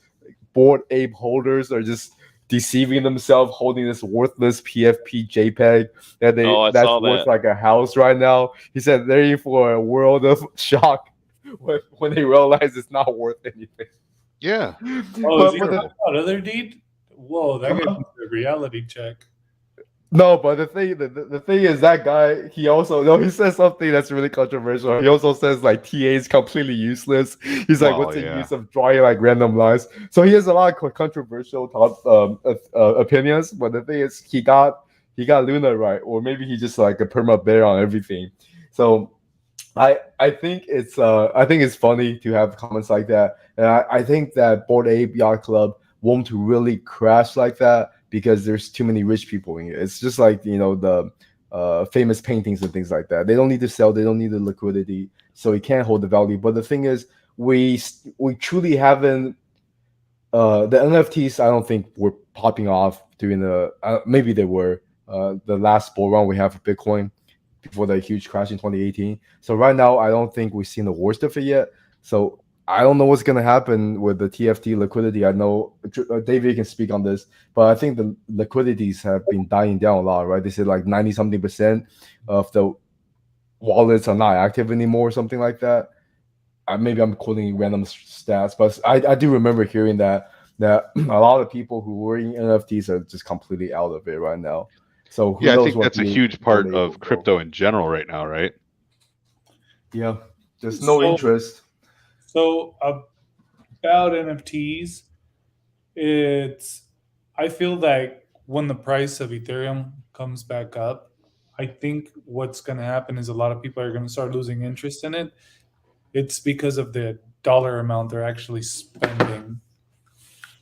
Bored Ape holders are just deceiving themselves, holding this worthless PFP JPEG that's worth like a house right now. He said they're in for a world of shock when they realize it's not worth anything. Yeah. Oh, another deed? Whoa, that gave me a reality check. No, but the thing is that guy, he says something that's really controversial. He also says like TA is completely useless. He's like, what's the use of drawing like random lines? So he has a lot of controversial opinions. But the thing is, he got he got Luna right, or maybe he just like a perma bear on everything. So I think it's funny to have comments like that, and I think that Bored Ape Yacht Club won't really crash like that because there's too many rich people in it. It's just like the famous paintings and things like that. They don't need to sell. They don't need the liquidity, so it can't hold the value. But the thing is, we truly haven't. The NFTs, I don't think were popping off during the maybe they were the last bull run we have for Bitcoin before the huge crash in 2018. So right now, I don't think we've seen the worst of it yet. So I don't know what's going to happen with the TFT liquidity. I know David can speak on this, but I think the liquidities have been dying down a lot, right? They said like 90 something percent of the wallets are not active anymore, or something like that. Maybe I'm quoting random stats, but I do remember hearing that a lot of people who were in NFTs are just completely out of it right now. So who Yeah, I knows think what that's a the huge part Bored Ape will of go. crypto in general right now, right? Yeah, there's no So- interest. So about NFTs, I feel like when the price of Ethereum comes back up, I think what's going to happen is a lot of people are going to start losing interest in it. It's because of the dollar amount they're actually spending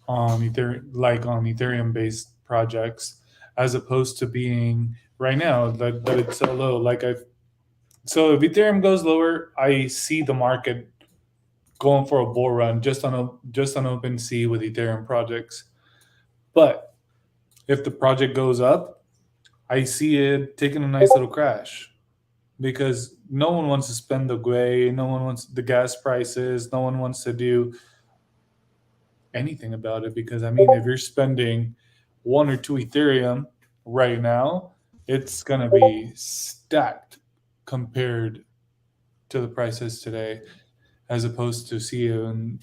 on Ethereum based projects, as opposed to being right now that it's so low. So if Ethereum goes lower, I see the market going for a bull run just on OpenSea with Ethereum projects. But if the project goes up, I see it taking a nice little crash because no one wants to spend the gray, no one wants the gas prices, no one wants to do anything about it because I mean, if you're spending 1 or 2 Ethereum right now, it's gonna be stacked compared to the prices today, as opposed to seeing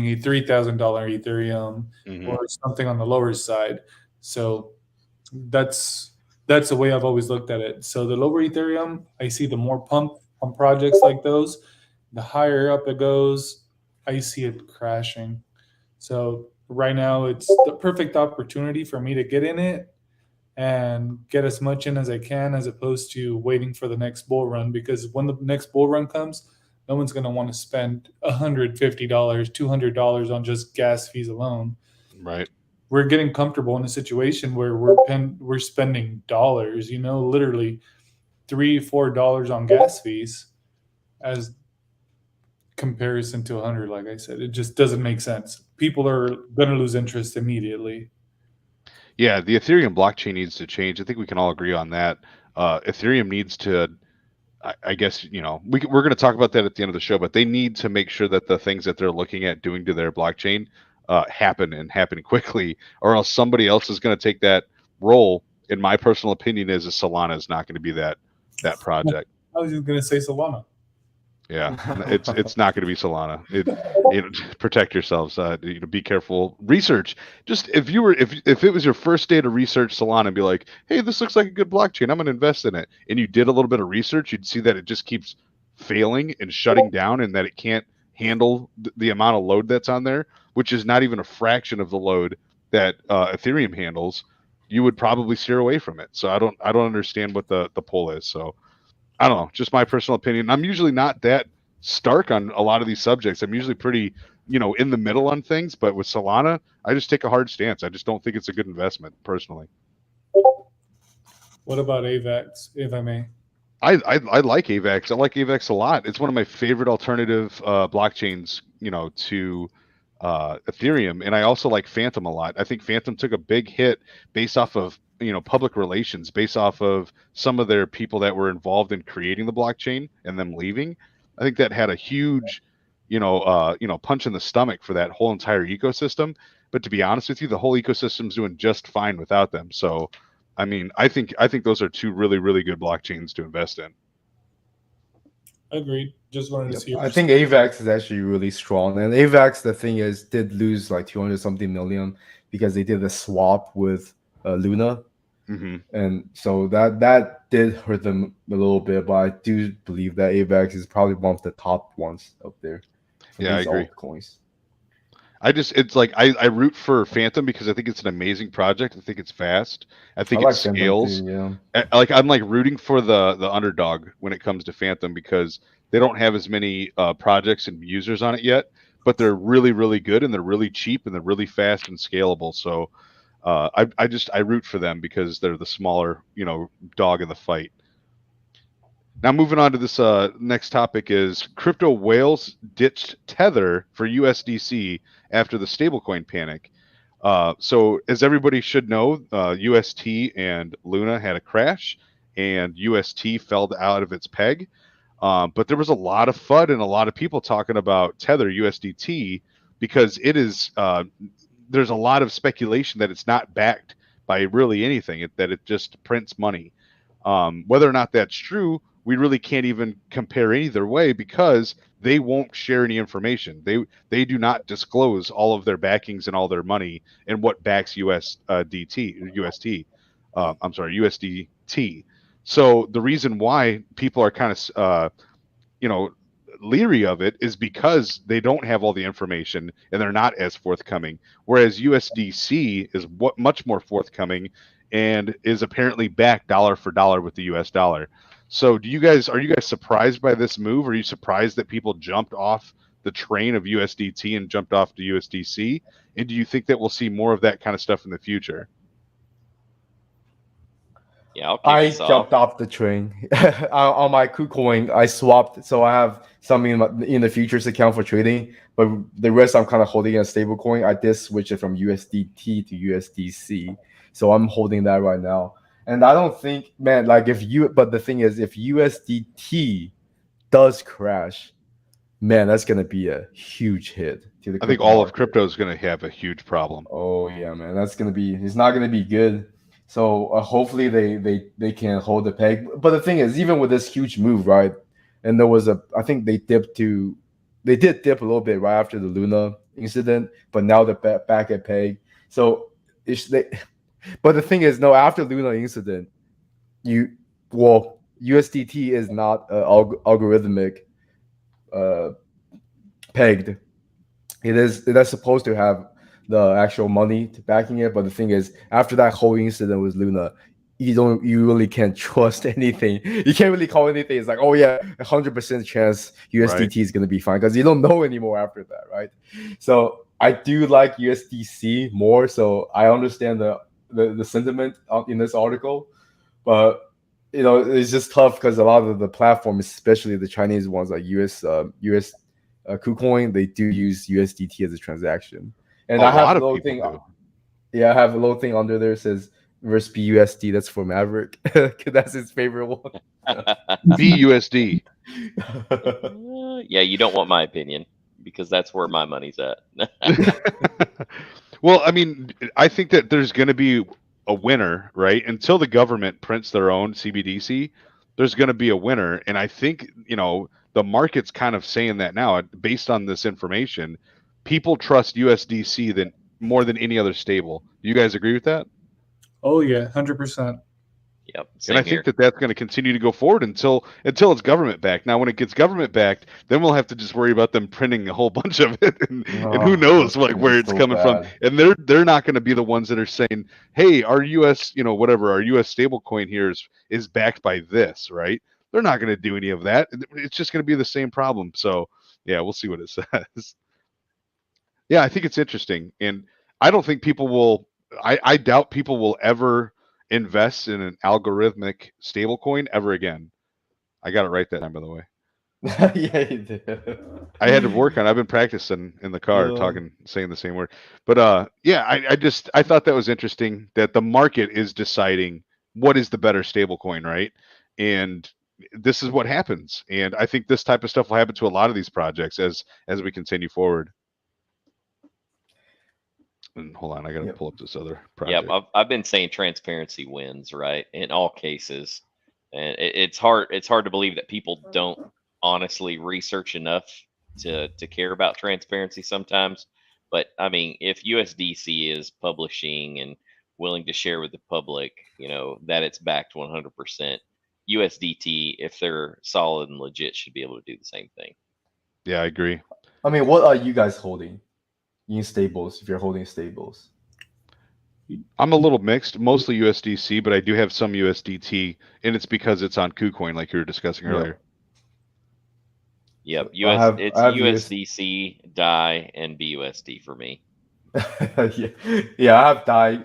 a $3,000 Ethereum Mhm. or something on the lower side. So that's the way I've always looked at it. So the lower Ethereum, I see the more pump on projects like those. The higher up it goes, I see it crashing. So right now, it's the perfect opportunity for me to get in it and get as much in as I can, as opposed to waiting for the next bull run. Because when the next bull run comes, no one's going to want to spend $150, $200 on just gas fees alone. Right. We're getting comfortable in a situation where we're spending dollars, literally $3-4 on gas fees as comparison to 100. Like I said, it just doesn't make sense. People are going to lose interest immediately. Yeah, the Ethereum blockchain needs to change. I think we can all agree on that. Ethereum needs to, I guess, we're going to talk about that at the end of the show, but they need to make sure that the things that they're looking at doing to their blockchain happen and happen quickly, or else somebody else is going to take that role. In my personal opinion, is Solana is not going to be that project. I was just going to say Solana. Yeah, it's not going to be Solana. Protect yourselves. Be careful. Research. Just if it was your first day to research Solana and be like, hey, this looks like a good blockchain, I'm going to invest in it, and you did a little bit of research, you'd see that it just keeps failing and shutting down, and that it can't handle the amount of load that's on there, which is not even a fraction of the load that Ethereum handles. You would probably steer away from it. So I don't understand what the pull is. So I don't know, just my personal opinion. I'm usually not that stark on a lot of these subjects. I'm usually pretty, in the middle on things. But with Solana, I just take a hard stance. I just don't think it's a good investment, personally. What about AVAX, if I may? I like AVAX. I like AVAX a lot. It's one of my favorite alternative blockchains, to Ethereum, and I also like Phantom a lot. I think Phantom took a big hit based off of public relations, based off of some of their people that were involved in creating the blockchain and them leaving. I think that had a huge punch in the stomach for that whole entire ecosystem. But to be honest with you, the whole ecosystem's doing just fine without them. So I mean, I think those are two really, really good blockchains to invest in. Agreed. Just wanted to see. I think AVAX is actually really strong, and AVAX, the thing is, did lose like 200 something million because they did a swap with Luna, and so that did hurt them a little bit. But I do believe that AVAX is probably one of the top ones up there. Yeah, I agree. Altcoins. it's like I root for Phantom because I think it's an amazing project. I think it's fast. I I think it like Phantom scales. too. Yeah. Like I'm like rooting for the underdog when it comes to Phantom because they don't have as many projects and users on it yet, but they're really really good and they're really cheap and they're really fast and scalable. So I root for them because they're the smaller dog in the fight. Now, moving on to this next topic is crypto whales ditched Tether for USDC after the stablecoin panic. So, as everybody should know, UST and Luna had a crash, and UST fell out of its peg. But there was a lot of FUD and a lot of people talking about Tether USDT because it is. There's a lot of speculation that it's not backed by really anything; that it just prints money. Whether or not that's true, we really can't even compare either way because they won't share any information. They do not disclose all of their backings and all their money and what backs UST. I'm sorry, USDT. So the reason why people are kind of you know leery of it is because they don't have all the information and they're not as forthcoming, whereas USDC is much more forthcoming and is apparently backed dollar for dollar with the US dollar. So are you guys surprised by this move? Are you surprised that people jumped off the train of USDT and jumped off to USDC, and do you think that we'll see more of that kind of stuff in the future? Yeah, I'll kick I us off. jumped off the train on my KuCoin. I swapped, so I have some in the futures account for trading, but the rest I'm kind of holding in a stable coin. I did switch it from USDT to USDC, so I'm holding that right now. And I don't think, man, like but the thing is, if USDT does crash, man, that's gonna be a huge hit to the I think crypto all market. of crypto is going to have a huge problem. Oh yeah, man, it's not gonna be good. So hopefully they can hold the peg. But the thing is, even with this huge move, right? And I think they did dip a little bit right after the Luna incident, but now they're back at peg. So but the thing is, no, after Luna incident, USDT is not algorithmic uh, pegged. It is supposed to have the actual money to backing it, but the thing is, after that whole incident with Luna, you really can't trust anything. You can't really call anything. It's like, oh yeah, 100% chance USDT is gonna be fine because you don't know anymore after that, right? So I do like USDC more, so I understand the sentiment in this article, but it's just tough because a lot of the platforms, especially the Chinese ones like US KuCoin, they do use USDT as a transaction. And A I have lot a of little people thing. do. Yeah, I have a little thing under there that says verse BUSD. That's for Maverick. That's his favorite one. BUSD. Yeah, you don't want my opinion because that's where my money's at. Well, I mean, I think that there's going to be a winner, right? Until the government prints their own CBDC, there's going to be a winner. And I think, the market's kind of saying that now based on this information. People trust USDC more than any other stable. Do you guys agree with that? Oh yeah, 100%. Yep, And I same here. think that that's going to continue to go forward until it's government backed. Now, when it gets government backed, then we'll have to just worry about them printing a whole bunch of it, and who knows That's where it's so coming from. bad. And they're not going to be the ones that are saying, "Hey, our U.S. whatever our U.S. stable coin here is backed by this," right? They're not going to do any of that. It's just going to be the same problem. So yeah, we'll see what it says. Yeah, I think it's interesting, and I don't think people will. I doubt people will ever invest in an algorithmic stablecoin ever again. I got it right that time, by the way. Yeah, you did. I had to work on it. I've been practicing in the car, saying the same word. But yeah, I thought that was interesting that the market is deciding what is the better stablecoin, right? And this is what happens. And I think this type of stuff will happen to a lot of these projects as we continue forward. And hold on, I got to pull up this other project. Yep, I've been saying transparency wins, right? In all cases, and it's hard. It's hard to believe that people don't honestly research enough to care about transparency sometimes. But I mean, if USDC is publishing and willing to share with the public, that it's backed 100%, USDT, if they're solid and legit, should be able to do the same thing. Yeah, I agree. I mean, what are you guys holding? in stables if you're holding stables? I'm a little mixed, mostly USDC, but I do have some USDT, and it's because it's on KuCoin, like you were discussing Yep. earlier. Yep. So I have USDC, DAI, and BUSD for me. yeah, yeah, I have DAI,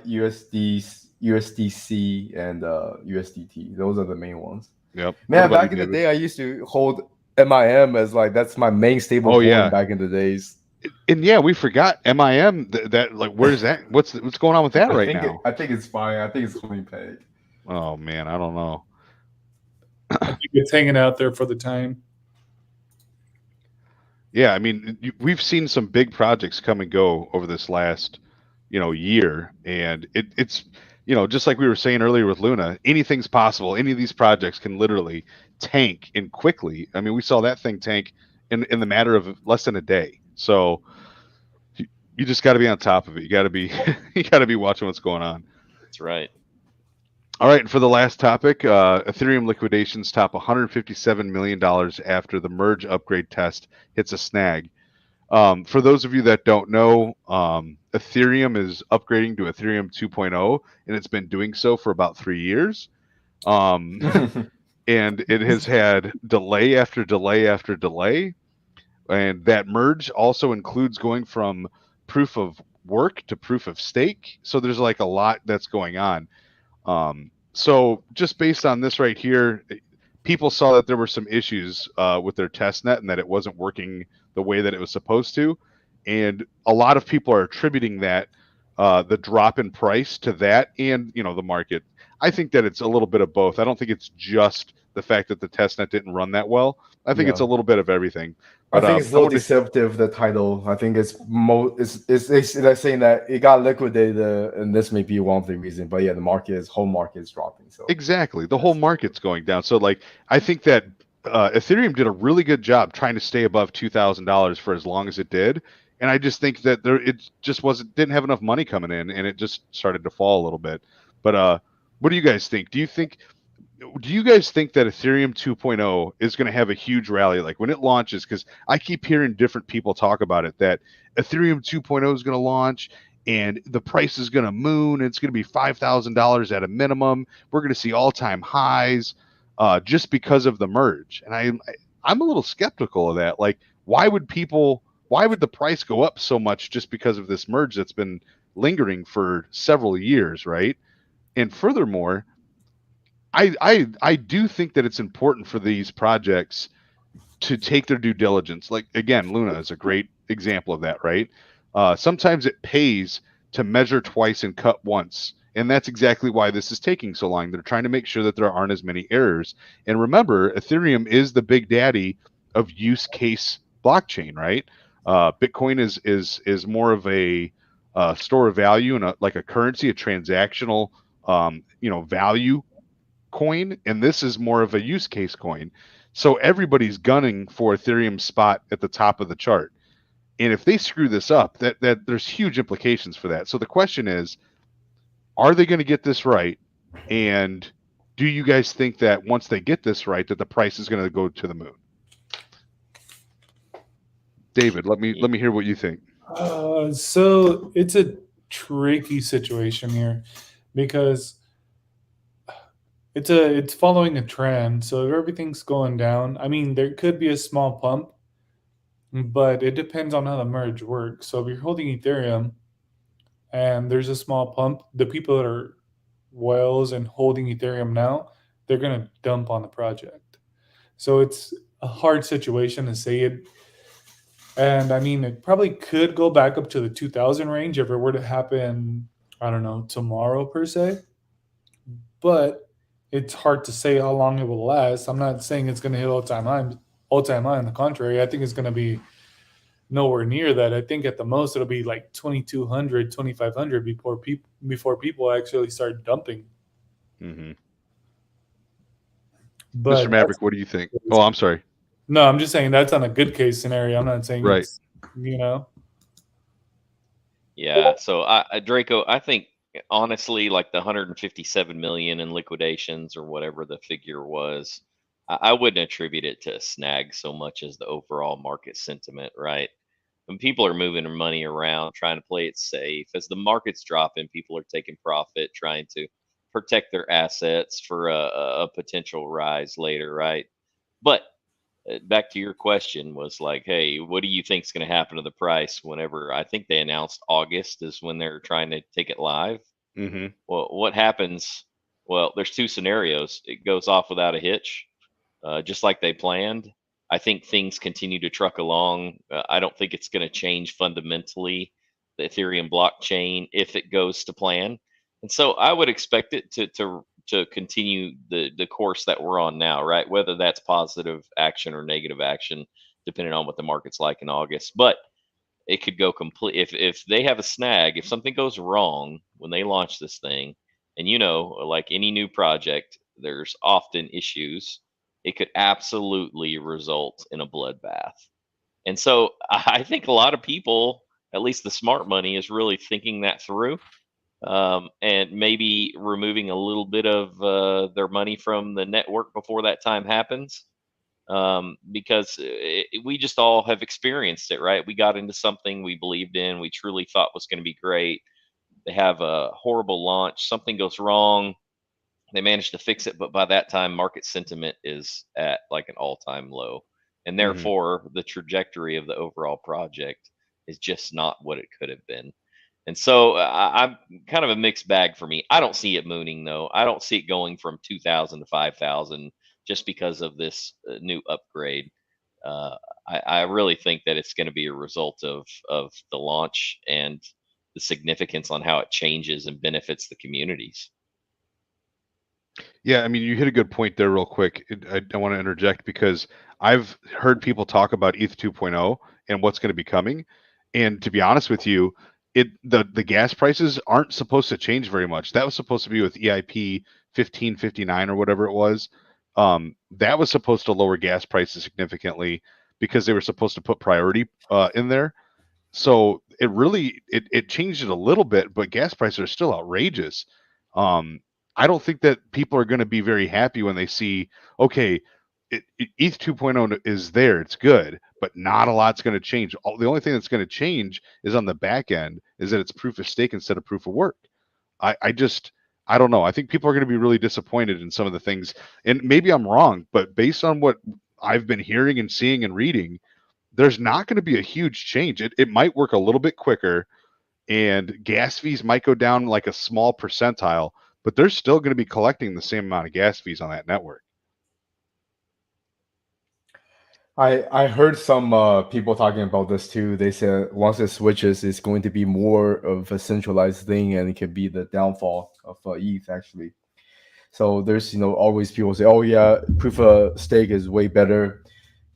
USDC, and USDT. Those are the main ones. Yep. What Man, about back you, in the David? day, I used to hold MIM as like that's my main stable Oh, coin yeah. back in the days. And yeah, we forgot MIM. That like, where's that? What's going on with that right now? I think it's fine. I think it's clean peg. Oh man, I don't know. I think it's hanging out there for the time. Yeah, I mean, we've seen some big projects come and go over this last, year, and it's, just like we were saying earlier with Luna, anything's possible. Any of these projects can literally tank in quickly. I mean, we saw that thing tank in the matter of less than a day. So you just got to be on top of it. You got to be you got to be watching what's going on. That's right. All right, and for the last topic, Ethereum liquidations top $157 million after the merge upgrade test hits a snag. For those of you that don't know, Ethereum is upgrading to Ethereum 2.0, and it's been doing so for about 3 years. And it has had delay after delay after delay. And that merge also includes going from proof of work to proof of stake. So there's like a lot that's going on. So just based on this right here, people saw that there were some issues with their test net and that it wasn't working the way that it was supposed to. And a lot of people are attributing that the drop in price to that and, the market. I think that it's a little bit of both. I don't think it's just the fact that the test net didn't run that well. I think it's a little bit of everything. I But think it's a little deceptive, the title. I think it's they're saying that it got liquidated, and this may be one of the reasons. But yeah, whole market is dropping. So exactly, the whole market's going down. So like, I think that Ethereum did a really good job trying to stay above $2,000 for as long as it did, and I just think that it just didn't have enough money coming in, and it just started to fall a little bit. But what do you guys think? Do you guys think that Ethereum 2.0 is going to have a huge rally like when it launches? Because I keep hearing different people talk about it, that Ethereum 2.0 is going to launch and the price is going to moon. It's going to be $5,000 at a minimum. We're going to see all-time highs just because of the merge. And I'm a little skeptical of that. Like, why would the price go up so much just because of this merge that's been lingering for several years, right? And furthermore, I do think that it's important for these projects to take their due diligence. Like, again, Luna is a great example of that, right? Sometimes it pays to measure twice and cut once. And that's exactly why this is taking so long. They're trying to make sure that there aren't as many errors. And remember, Ethereum is the big daddy of use case blockchain, right? Bitcoin is more of a store of value and like a currency, a transactional value coin, and this is more of a use case coin. So everybody's gunning for Ethereum's spot at the top of the chart. And if they screw this up, that there's huge implications for that. So the question is, are they going to get this right? And do you guys think that once they get this right, that the price is going to go to the moon? David, let me hear what you think. So it's a tricky situation here because it's following a trend. So if everything's going down, I mean, there could be a small pump, but it depends on how the merge works. So if you're holding Ethereum and there's a small pump, the people that are whales and holding Ethereum now, they're gonna dump on the project. So it's a hard situation to say it. And I mean, it probably could go back up to the 2000 range if it were to happen, I don't know, tomorrow per se. But it's hard to say how long it will last. I'm not saying it's going to hit all-time high. All-time high. On the contrary, I think it's going to be nowhere near that. I think at the most it'll be like 2200, 2500 before people actually start dumping. Mm-hmm. But Mr. Maverick, what do you think? Oh, I'm sorry. No, I'm just saying that's on a good case scenario. I'm not saying right. It's, you know. Yeah. So Draco, I think honestly, like the 157 million in liquidations or whatever the figure was, I wouldn't attribute it to a snag so much as the overall market sentiment, right? And people are moving their money around, trying to play it safe. As the market's dropping, people are taking profit, trying to protect their assets for a potential rise later, right? But back to your question was like, hey, what do you think is going to happen to the price whenever I think they announced August is when they're trying to take it live? Mm-hmm. Well, what happens? Well, there's two scenarios. It goes off without a hitch, just like they planned. I think things continue to truck along. I don't think it's going to change fundamentally the Ethereum blockchain if it goes to plan. And so I would expect it to continue the course that we're on now, right? Whether that's positive action or negative action, depending on what the market's like in August. But it could go complete if they have a snag, if something goes wrong when they launch this thing, and like any new project, there's often issues. It could absolutely result in a bloodbath. And so I think a lot of people, at least the smart money, is really thinking that through, and maybe removing a little bit of their money from the network before that time happens, because we just all have experienced it, right? We got into something we believed in, we truly thought was going to be great. They have a horrible launch, something goes wrong, they manage to fix it, but by that time, market sentiment is at like an all-time low, and Mm-hmm. therefore the trajectory of the overall project is just not what it could have been. And so I'm kind of a mixed bag for me. I don't see it mooning though. I don't see it going from 2,000 to 5,000 just because of this new upgrade. Uh, I really think that it's going to be a result of the launch and the significance on how it changes and benefits the communities. Yeah, I mean, you hit a good point there, real quick. I want to interject because I've heard people talk about ETH 2.0 and what's going to be coming, and to be honest with you, the gas prices aren't supposed to change very much. That was supposed to be with EIP 1559 or whatever it was. That was supposed to lower gas prices significantly because they were supposed to put priority in there. So it really it changed it a little bit, but gas prices are still outrageous. Um, I don't think that people are going to be very happy when they see, okay, ETH 2.0 is there, it's good, but not a lot's going to change. The only thing that's going to change is on the back end, is that it's proof of stake instead of proof of work. I just I don't know. I think people are going to be really disappointed in some of the things, and maybe I'm wrong, but based on what I've been hearing and seeing and reading, there's not going to be a huge change. It might work a little bit quicker, and gas fees might go down like a small percentile, but they're still going to be collecting the same amount of gas fees on that network. I heard some people talking about this too. They said once it switches, it's going to be more of a centralized thing, and it could be the downfall of ETH actually. So there's always people say, oh yeah, proof of stake is way better,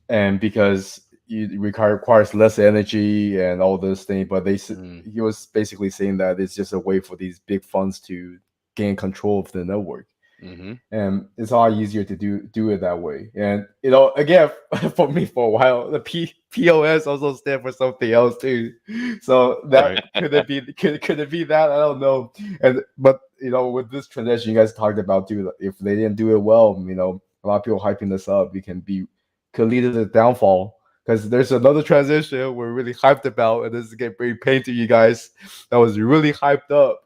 and because it requires less energy and all this thing. But he was basically saying that it's just a way for these big funds to gain control of the network. Mm-hmm. And it's a lot easier to do it that way. And again, for me, for a while, the POS also stand for something else too. So that could it be that? I don't know. But with this transaction you guys talked about too, if they didn't do it well, a lot of people hyping this up, could lead to the downfall. Because there's another transition we're really hyped about, and this is getting very pain to you guys. That was really hyped up.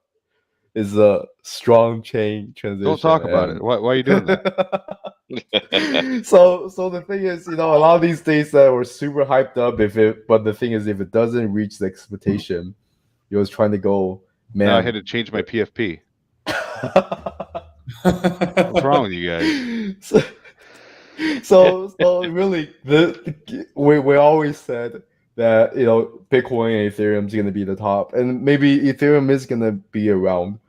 Is a strong chain transition. Don't talk about it. Why are you doing that? So the thing is, a lot of these things that were super hyped up, but the thing is, if it doesn't reach the expectation, you was trying to go, man. Now I had to change my PFP. What's wrong with you guys? So really, we always said that Bitcoin and Ethereum is going to be the top, and maybe Ethereum is going to be around,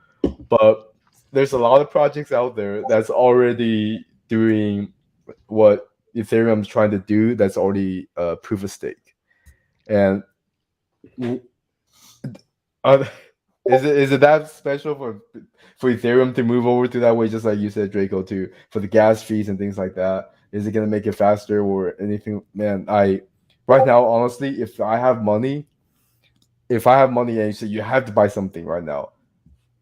but there's a lot of projects out there that's already doing what Ethereum's trying to do. That's already proof of stake, and is it that special for Ethereum to move over to that way, just like you said, Draco, too, for the gas fees and things like that? Is it going to make it faster or anything? Man, right now, honestly, if I have money and you say you have to buy something right now,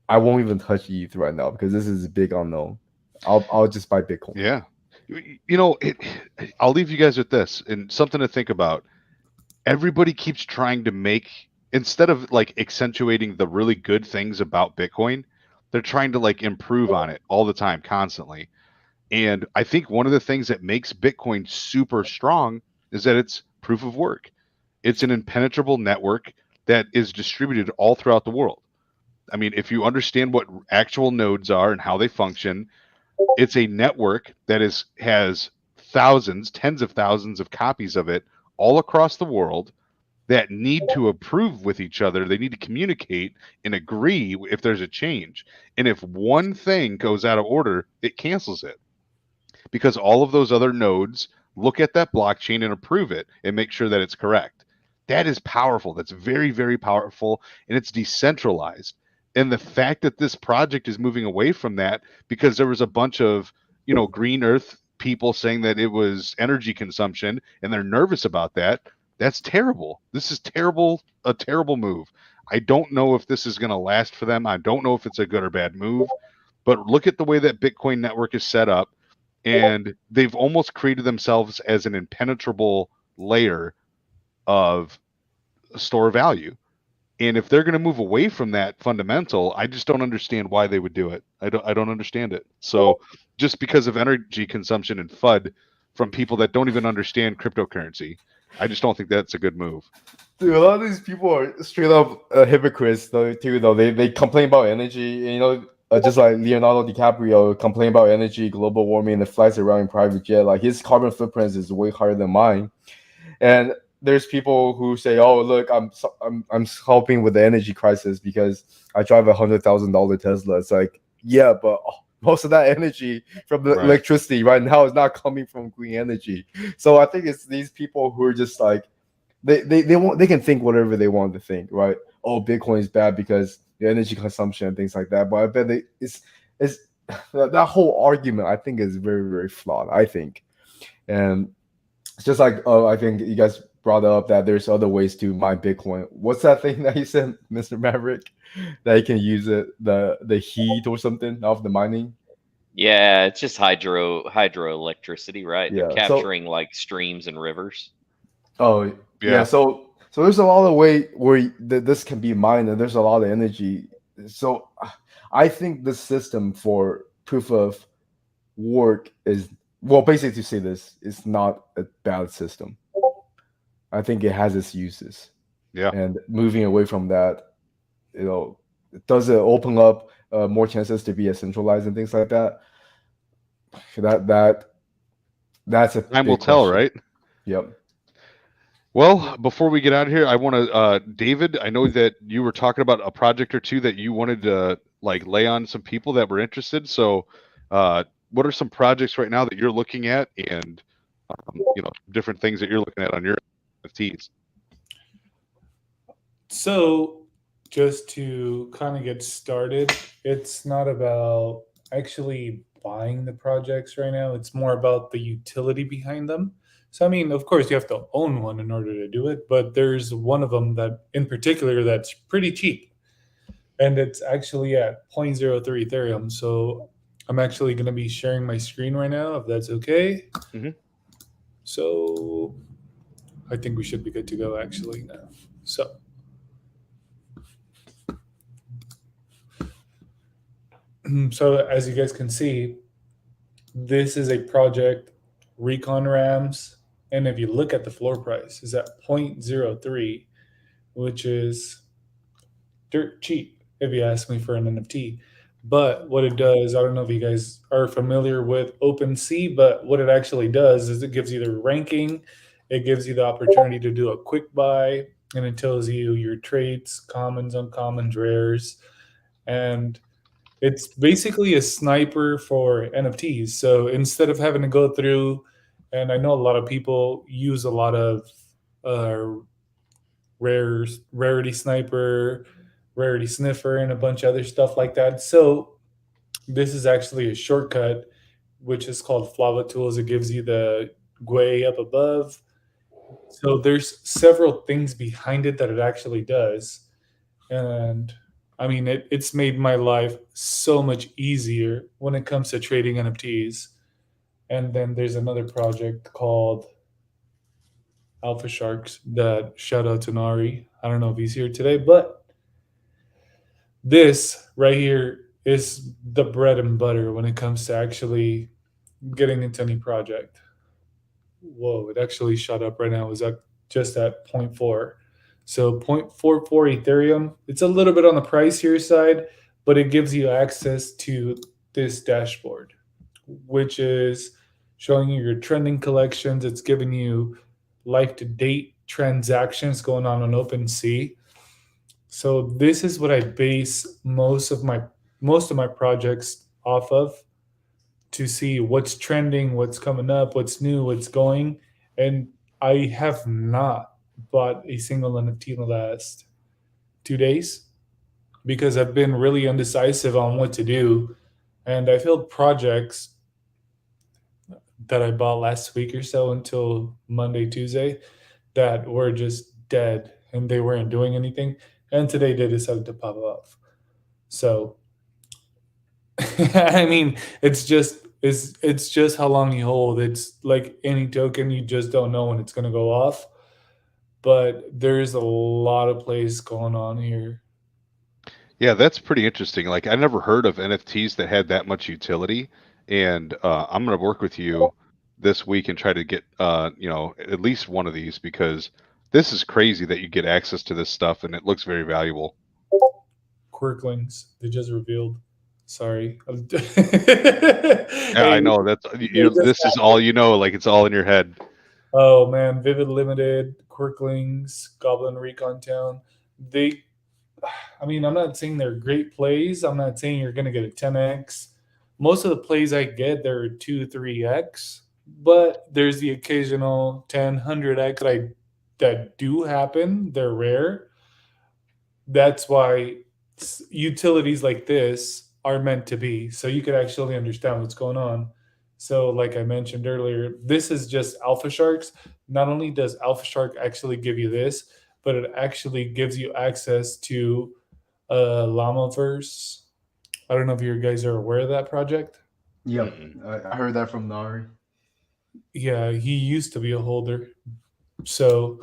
I won't even touch ETH right now because this is a big unknown. I'll just buy Bitcoin. Yeah. I'll leave you guys with this and something to think about. everybody keeps trying to make, instead of like accentuating the really good things about Bitcoin, they're trying to like improve on it all the time, constantly. And I think one of the things that makes Bitcoin super strong is that it's proof of work. It's an impenetrable network that is distributed all throughout the world. I mean, if you understand what actual nodes are and how they function, it's a network that has thousands, tens of thousands of copies of it all across the world that need to approve with each other. They need to communicate and agree if there's a change. And if one thing goes out of order, it cancels it, because all of those other nodes look at that blockchain and approve it and make sure that it's correct. That is powerful. That's very, very powerful, and it's decentralized. And the fact that this project is moving away from that because there was a bunch of, green earth people saying that it was energy consumption and they're nervous about that, that's terrible. This is terrible, a terrible move. I don't know if this is going to last for them. I don't know if it's a good or bad move, but look at the way that Bitcoin network is set up, and they've almost created themselves as an impenetrable layer of store value. And if they're going to move away from that fundamental, I just don't understand why they would do it. I don't understand it. So just because of energy consumption and FUD from people that don't even understand cryptocurrency, I just don't think that's a good move. Dude, a lot of these people are straight up hypocrites, though. Too, though they complain about energy, and, just like Leonardo DiCaprio complain about energy, global warming, and flies around in private jet. Like his carbon footprint is way higher than mine. And there's people who say, "Oh, look, I'm helping with the energy crisis because I drive $100,000 Tesla." It's like, yeah, but most of that energy from the electricity right now is not coming from green energy. So I think it's these people who are just like, they can think whatever they want to think, right? Oh, Bitcoin is bad because the energy consumption and things like that. But I bet it's that whole argument, I think, is very, very flawed. I think, and it's just like, I think you guys brought up that there's other ways to mine Bitcoin. What's that thing that you said, Mr. Maverick, that you can use the heat or something of the mining? Yeah, it's just hydroelectricity, right? Yeah, They're capturing like streams and rivers. Oh yeah. So there's a lot of way where this can be mined, and there's a lot of energy. So I think the system for proof of work is, well, basically to say this, it's not a bad system. I think it has its uses. Yeah. And moving away from that, does it open up more chances to be centralized and things like that? That's a time big will tell, question. right? Yep. Well, before we get out of here, I want to, David, I know that you were talking about a project or two that you wanted to like lay on some people that were interested. So, what are some projects right now that you're looking at, and different things that you're looking at on your NFTs? So, just to kind of get started, it's not about actually buying the projects right now. It's more about the utility behind them. So, I mean, of course, you have to own one in order to do it, but there's one of them that, in particular, that's pretty cheap, and it's actually at 0.03 Ethereum. So, I'm actually going to be sharing my screen right now, if that's okay. Mm-hmm. So, I think we should be good to go actually now. So as you guys can see, this is a project, Recon Rams, and if you look at the floor price, is at 0.03, which is dirt cheap if you ask me for an NFT. But what it does, I don't know if you guys are familiar with OpenSea, but what it actually does is it gives you the ranking, it gives you the opportunity to do a quick buy, and it tells you your traits, commons, uncommons, rares, and it's basically a sniper for NFTs. So instead of having to go through, and I know a lot of people use a lot of rarity sniper, rarity sniffer, and a bunch of other stuff like that. So this is actually a shortcut, which is called Flava Tools. It gives you the GUI up above. So there's several things behind it that it actually does. And I mean, it's made my life so much easier when it comes to trading NFTs. And then there's another project called alpha sharks that shout out to Nari. I don't know if he's here today, but this right here is the bread and butter when it comes to actually getting into any project. Whoa, it actually shot up right now. It was at just at zero point 0.4. So 0.44 Ethereum. It's a little bit on the pricier side, but it gives you access to this dashboard, which is showing you your trending collections. It's giving you life to date transactions going on OpenSea. So this is what I base most of my projects off of, to see what's trending, what's coming up, what's new, what's going. And I have not bought a single NFT in the last 2 days because I've been really indecisive on what to do. And I feel projects that I bought last week or so until Monday, Tuesday, that were just dead and they weren't doing anything. And today they decided to pop off. So, I mean, it's just how long you hold. It's like any token, you just don't know when it's going to go off. But there's a lot of plays going on here. Yeah, that's pretty interesting. Like, I never heard of NFTs that had that much utility, and I'm going to work with you this week and try to get at least one of these, because this is crazy that you get access to this stuff and it looks very valuable. Quirklings, they just revealed. Sorry. Yeah, I know that's this is all like it's all in your head. Oh man, Vivid Limited, Quirklings, Goblin Recon Town. I mean, I'm not saying they're great plays. I'm not saying you're gonna get a 10x. Most of the plays I get, they're 2, 3x, but there's the occasional 10, 100x that do happen. They're rare. That's why utilities like this are meant to be, so you could actually understand what's going on. So, like I mentioned earlier, this is just Alpha Sharks. Not only does Alpha Shark actually give you this, but it actually gives you access to Llamaverse. I don't know if you guys are aware of that project. Yep, I heard that from Nari. Yeah, he used to be a holder. So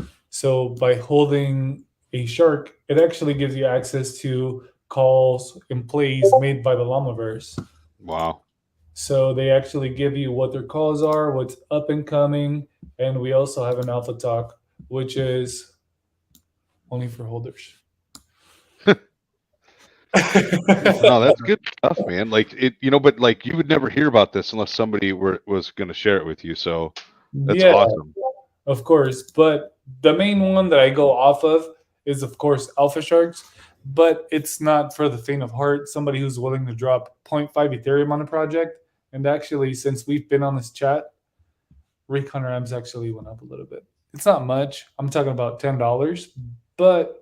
by holding a shark, it actually gives you access to calls and plays made by the Llamaverse. Wow. So they actually give you what their calls are, what's up and coming, and we also have an alpha talk, which is only for holders. No, that's good stuff, man. Like but like you would never hear about this unless somebody was going to share it with you. So that's awesome. Of course, but the main one that I go off of is, of course, Alpha Sharks, but it's not for the faint of heart. Somebody who's willing to drop 0.5 Ethereum on a project. And actually, since we've been on this chat, Recon Rams actually went up a little bit. It's not much. I'm talking about $10, but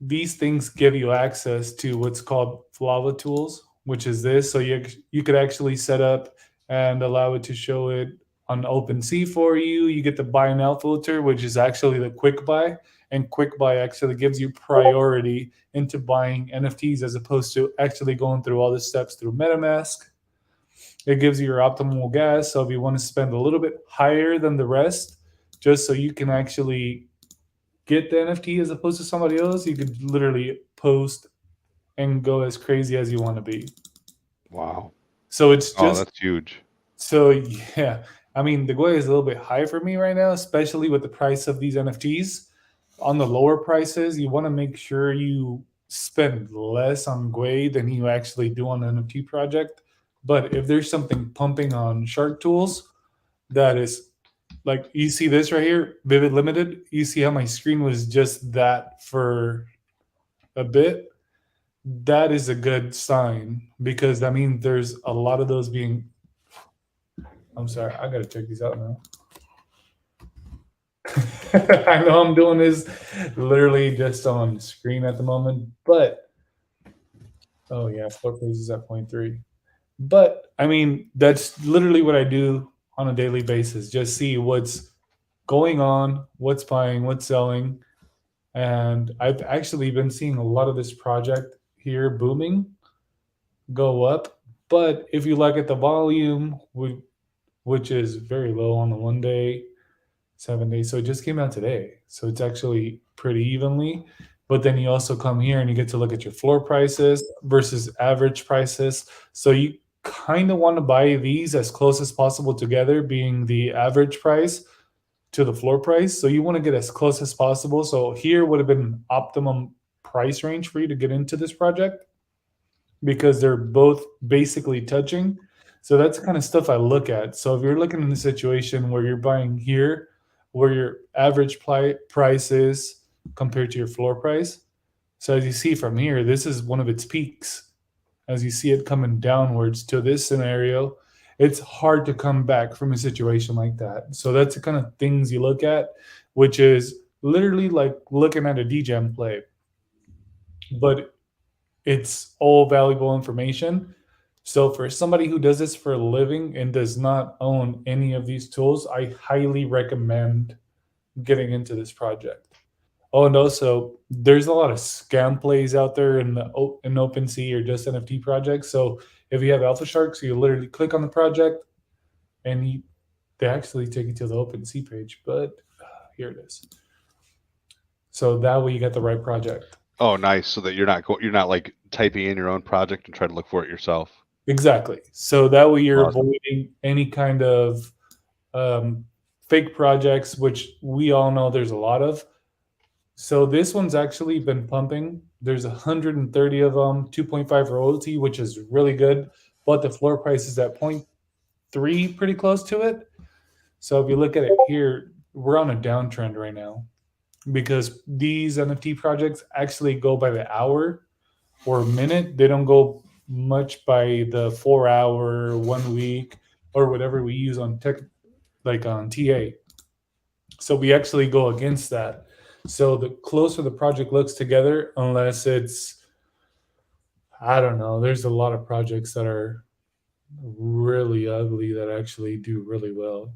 these things give you access to what's called Lava Tools, which is this. So you could actually set up and allow it to show it on OpenSea for you. You get the buy now filter, which is actually the quick buy. And quick buy actually gives you priority into buying NFTs as opposed to actually going through all the steps through MetaMask. It gives you your optimal gas. So if you want to spend a little bit higher than the rest, just so you can actually get the NFT as opposed to somebody else, you could literally post and go as crazy as you want to be. Wow. So it's just that's huge. So yeah, I mean the GUI is a little bit high for me right now, especially with the price of these NFTs. On the lower prices, you want to make sure you spend less on GUI than you actually do on an NFT project. But if there's something pumping on Shark Tools, that is, like, you see this right here, Vivid Limited. You see how my screen was just that for a bit? That is a good sign, because that means there's a lot of those being. I'm sorry, I gotta check these out now. I know I'm doing this literally just on screen at the moment, but oh yeah, floor praise is at 0.3. But I mean, that's literally what I do on a daily basis. Just see what's going on, what's buying, what's selling. And I've actually been seeing a lot of this project here booming go up. But if you look at the volume, which is very low on the 1 day, 7 days. So it just came out today. So it's actually pretty evenly. But then you also come here and you get to look at your floor prices versus average prices. So you kind of want to buy these as close as possible together, being the average price to the floor price. So you want to get as close as possible. So here would have been optimum price range for you to get into this project because they're both basically touching. So that's the kind of stuff I look at. So if you're looking in a situation where you're buying here, where your average price is compared to your floor price. So as you see from here, this is one of its peaks. As you see it coming downwards to this scenario, it's hard to come back from a situation like that. So that's the kind of things you look at, which is literally like looking at a DGEM play. But it's all valuable information. So for somebody who does this for a living and does not own any of these tools, I highly recommend getting into this project. Oh, and also there's a lot of scam plays out there in OpenSea or just NFT projects. So if you have Alpha Sharks, you literally click on the project and they actually take you to the OpenSea page. But here it is. So that way you get the right project. Oh, nice. So that you're not like typing in your own project and trying to look for it yourself. Exactly. So that way you're Awesome. avoiding any kind of fake projects, which we all know there's a lot of. So this one's actually been pumping. There's 130 of them, 2.5 royalty, which is really good. But the floor price is at 0.3, pretty close to it. So if you look at it here, we're on a downtrend right now because these NFT projects actually go by the hour or minute. They don't go much by the 4 hour, 1 week, or whatever we use on tech, like on TA. So we actually go against that. So the closer the project looks together, unless it's, I don't know, there's a lot of projects that are really ugly that actually do really well.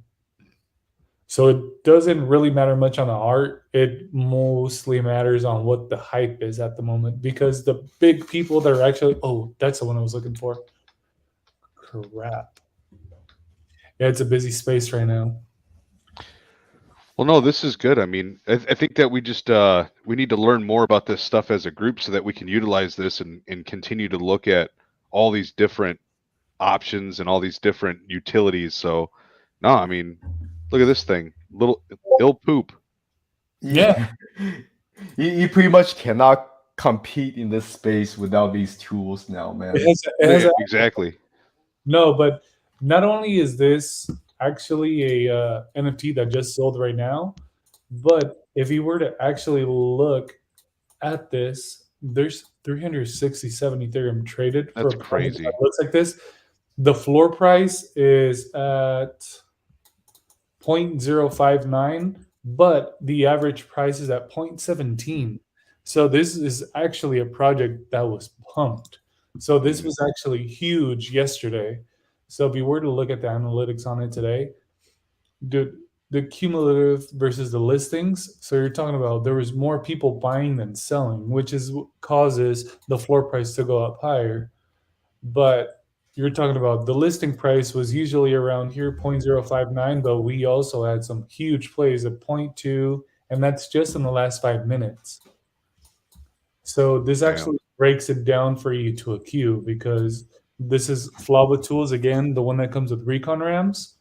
So it doesn't really matter much on the art. It mostly matters on what the hype is at the moment because the big people that are actually, oh, that's the one I was looking for. Crap. Yeah, it's a busy space right now. Well, no, this is good. I mean, I think that we just we need to learn more about this stuff as a group so that we can utilize this and continue to look at all these different options and all these different utilities. So, no, I mean, look at this thing, little ill poop. Yeah. You pretty much cannot compete in this space without these tools now, man. Yeah, exactly. No, but not only is this actually a NFT that just sold right now, but if you were to actually look at this, there's 367 Ethereum traded for That's a project crazy. that looks like this. The floor price is at 0.059, but the average price is at 0.17. So this is actually a project that was pumped. So this was actually huge yesterday. So if you were to look at the analytics on it today, the cumulative versus the listings. So you're talking about there was more people buying than selling, which is what causes the floor price to go up higher. But you're talking about the listing price was usually around here 0.059, but we also had some huge plays at 0.2, and that's just in the last 5 minutes. So this actually breaks it down for you to a queue because this is Flava Tools again, the one that comes with Recon RAMs,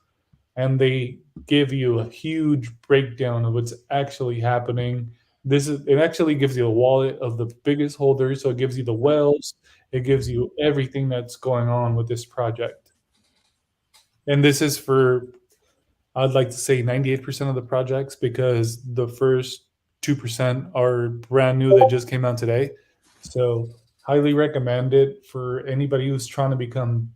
and they give you a huge breakdown of what's actually happening. It actually gives you a wallet of the biggest holders, so it gives you the whales, it gives you everything that's going on with this project. And this is for, I'd like to say 98% of the projects because the first 2% are brand new that just came out today. So highly recommend it for anybody who's trying to become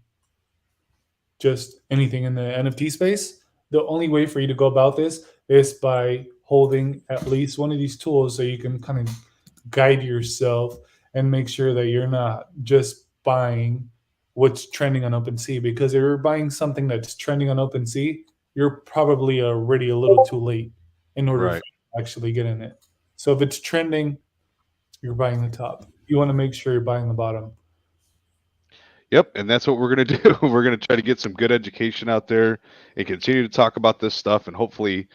just anything in the NFT space. The only way for you to go about this is by holding at least one of these tools so you can kind of guide yourself and make sure that you're not just buying what's trending on OpenSea. Because if you're buying something that's trending on OpenSea, you're probably already a little too late in order Right. to actually get in it. So if it's trending, you're buying the top. You want to make sure you're buying the bottom. Yep, and that's what we're going to do. We're going to try to get some good education out there and continue to talk about this stuff and hopefully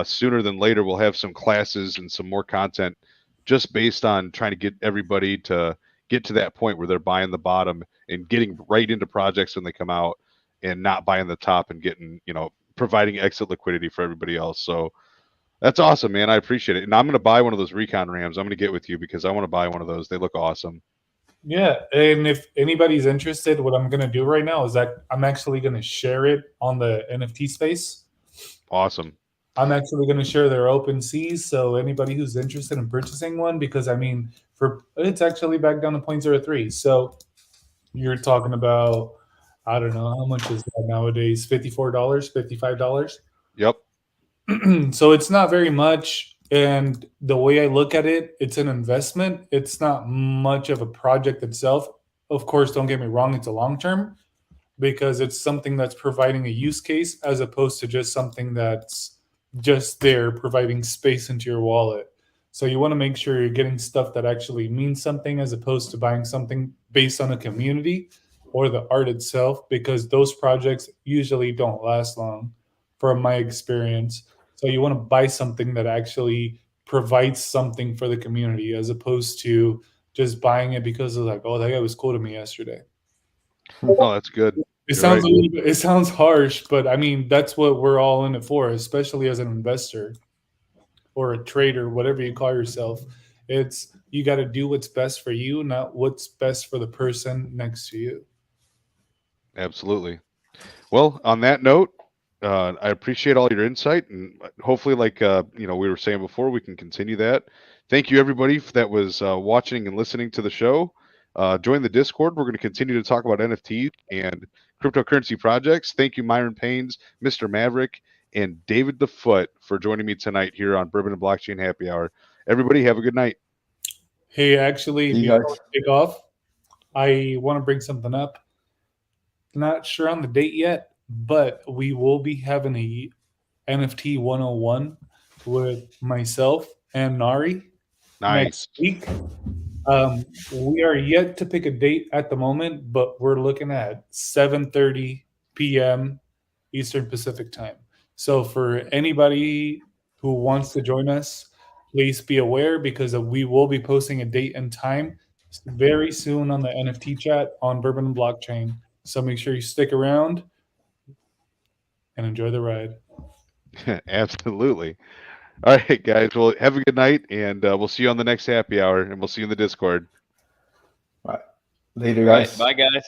sooner than later we'll have some classes and some more content just based on trying to get everybody to get to that point where they're buying the bottom and getting right into projects when they come out, and not buying the top and getting, providing exit liquidity for everybody else. So that's awesome, man. I appreciate it. And I'm going to buy one of those Recon Rams. I'm going to get with you because I want to buy one of those. They look awesome. Yeah, and if anybody's interested, what I'm gonna do right now is that I'm actually gonna share it on the NFT space. Awesome. I'm actually gonna share their open seas, so anybody who's interested in purchasing one, because I mean, for it's actually back down to 0.03. So you're talking about, I don't know how much is that nowadays, $54, $55. Yep. So it's not very much. And the way I look at it, it's an investment. It's not much of a project itself. Of course, don't get me wrong, it's a long term because it's something that's providing a use case as opposed to just something that's just there providing space into your wallet. So you want to make sure you're getting stuff that actually means something as opposed to buying something based on a community or the art itself, because those projects usually don't last long from my experience. So you want to buy something that actually provides something for the community as opposed to just buying it because of like, oh, that guy was cool to me yesterday. No, that's good. It You're sounds right. a little bit, it sounds harsh, but I mean that's what we're all in it for, especially as an investor or a trader, whatever you call yourself. It's you got to do what's best for you, not what's best for the person next to you. Absolutely. Well, on that note, I appreciate all your insight, and hopefully, like we were saying before, we can continue that. Thank you, everybody that was watching and listening to the show. Join the Discord. We're going to continue to talk about NFT and cryptocurrency projects. Thank you, Myron Paynes, Mr. Maverick, and David the Foot for joining me tonight here on Bourbon and Blockchain Happy Hour. Everybody, have a good night. Hey, actually, See you before guys. we take off, I want to bring something up. Not sure on the date yet, but we will be having a NFT 101 with myself and Nari Nice. next week. We are yet to pick a date at the moment, but we're looking at 7:30 p.m. Eastern Pacific time. So for anybody who wants to join us, please be aware because we will be posting a date and time very soon on the NFT chat on Bourbon and Blockchain. So make sure you stick around and enjoy the ride. Absolutely. All right, guys. Well, have a good night, and we'll see you on the next happy hour, and we'll see you in the Discord. Right. Later, All right, guys. bye, guys.